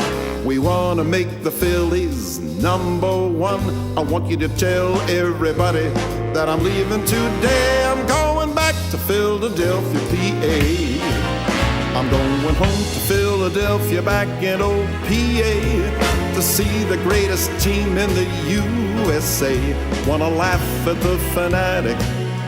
We wanna make the Phillies #1. I want you to tell everybody that I'm leaving today. I'm going back to Philadelphia, PA. I'm going home to Philadelphia, back in old PA, to see the greatest team in the USA. Wanna laugh at the fanatic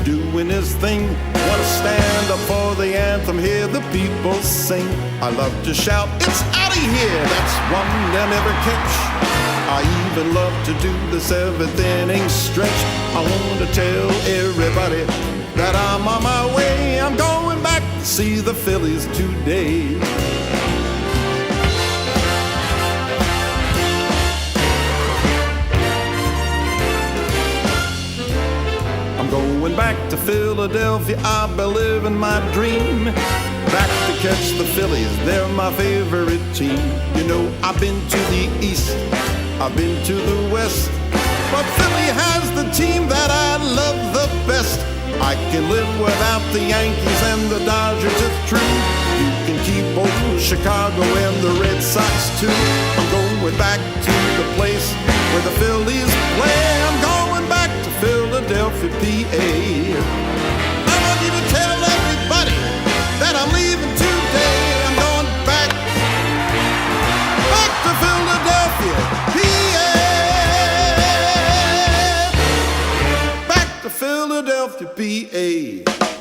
doing his thing. Wanna stand up for the anthem, hear the people sing. I love to shout, it's out of here, that's one they'll never catch. I even love to do the 7th inning stretch. I want to tell everybody that I'm on my way. I'm going back to see the Phillies today. I'm going back to Philadelphia, I'll be living my dream. Back to catch the Phillies, they're my favorite team. You know, I've been to the East, I've been to the West, but Philly has the team that I love the best. I can live without the Yankees and the Dodgers, it's true. You can keep old Chicago and the Red Sox too. I'm going back to the place where the Phillies play. I'm going back to Philadelphia, PA. I want you to tell everybody that I'm leaving today. I'm going back to Philadelphia, PA. Back to Philadelphia, PA.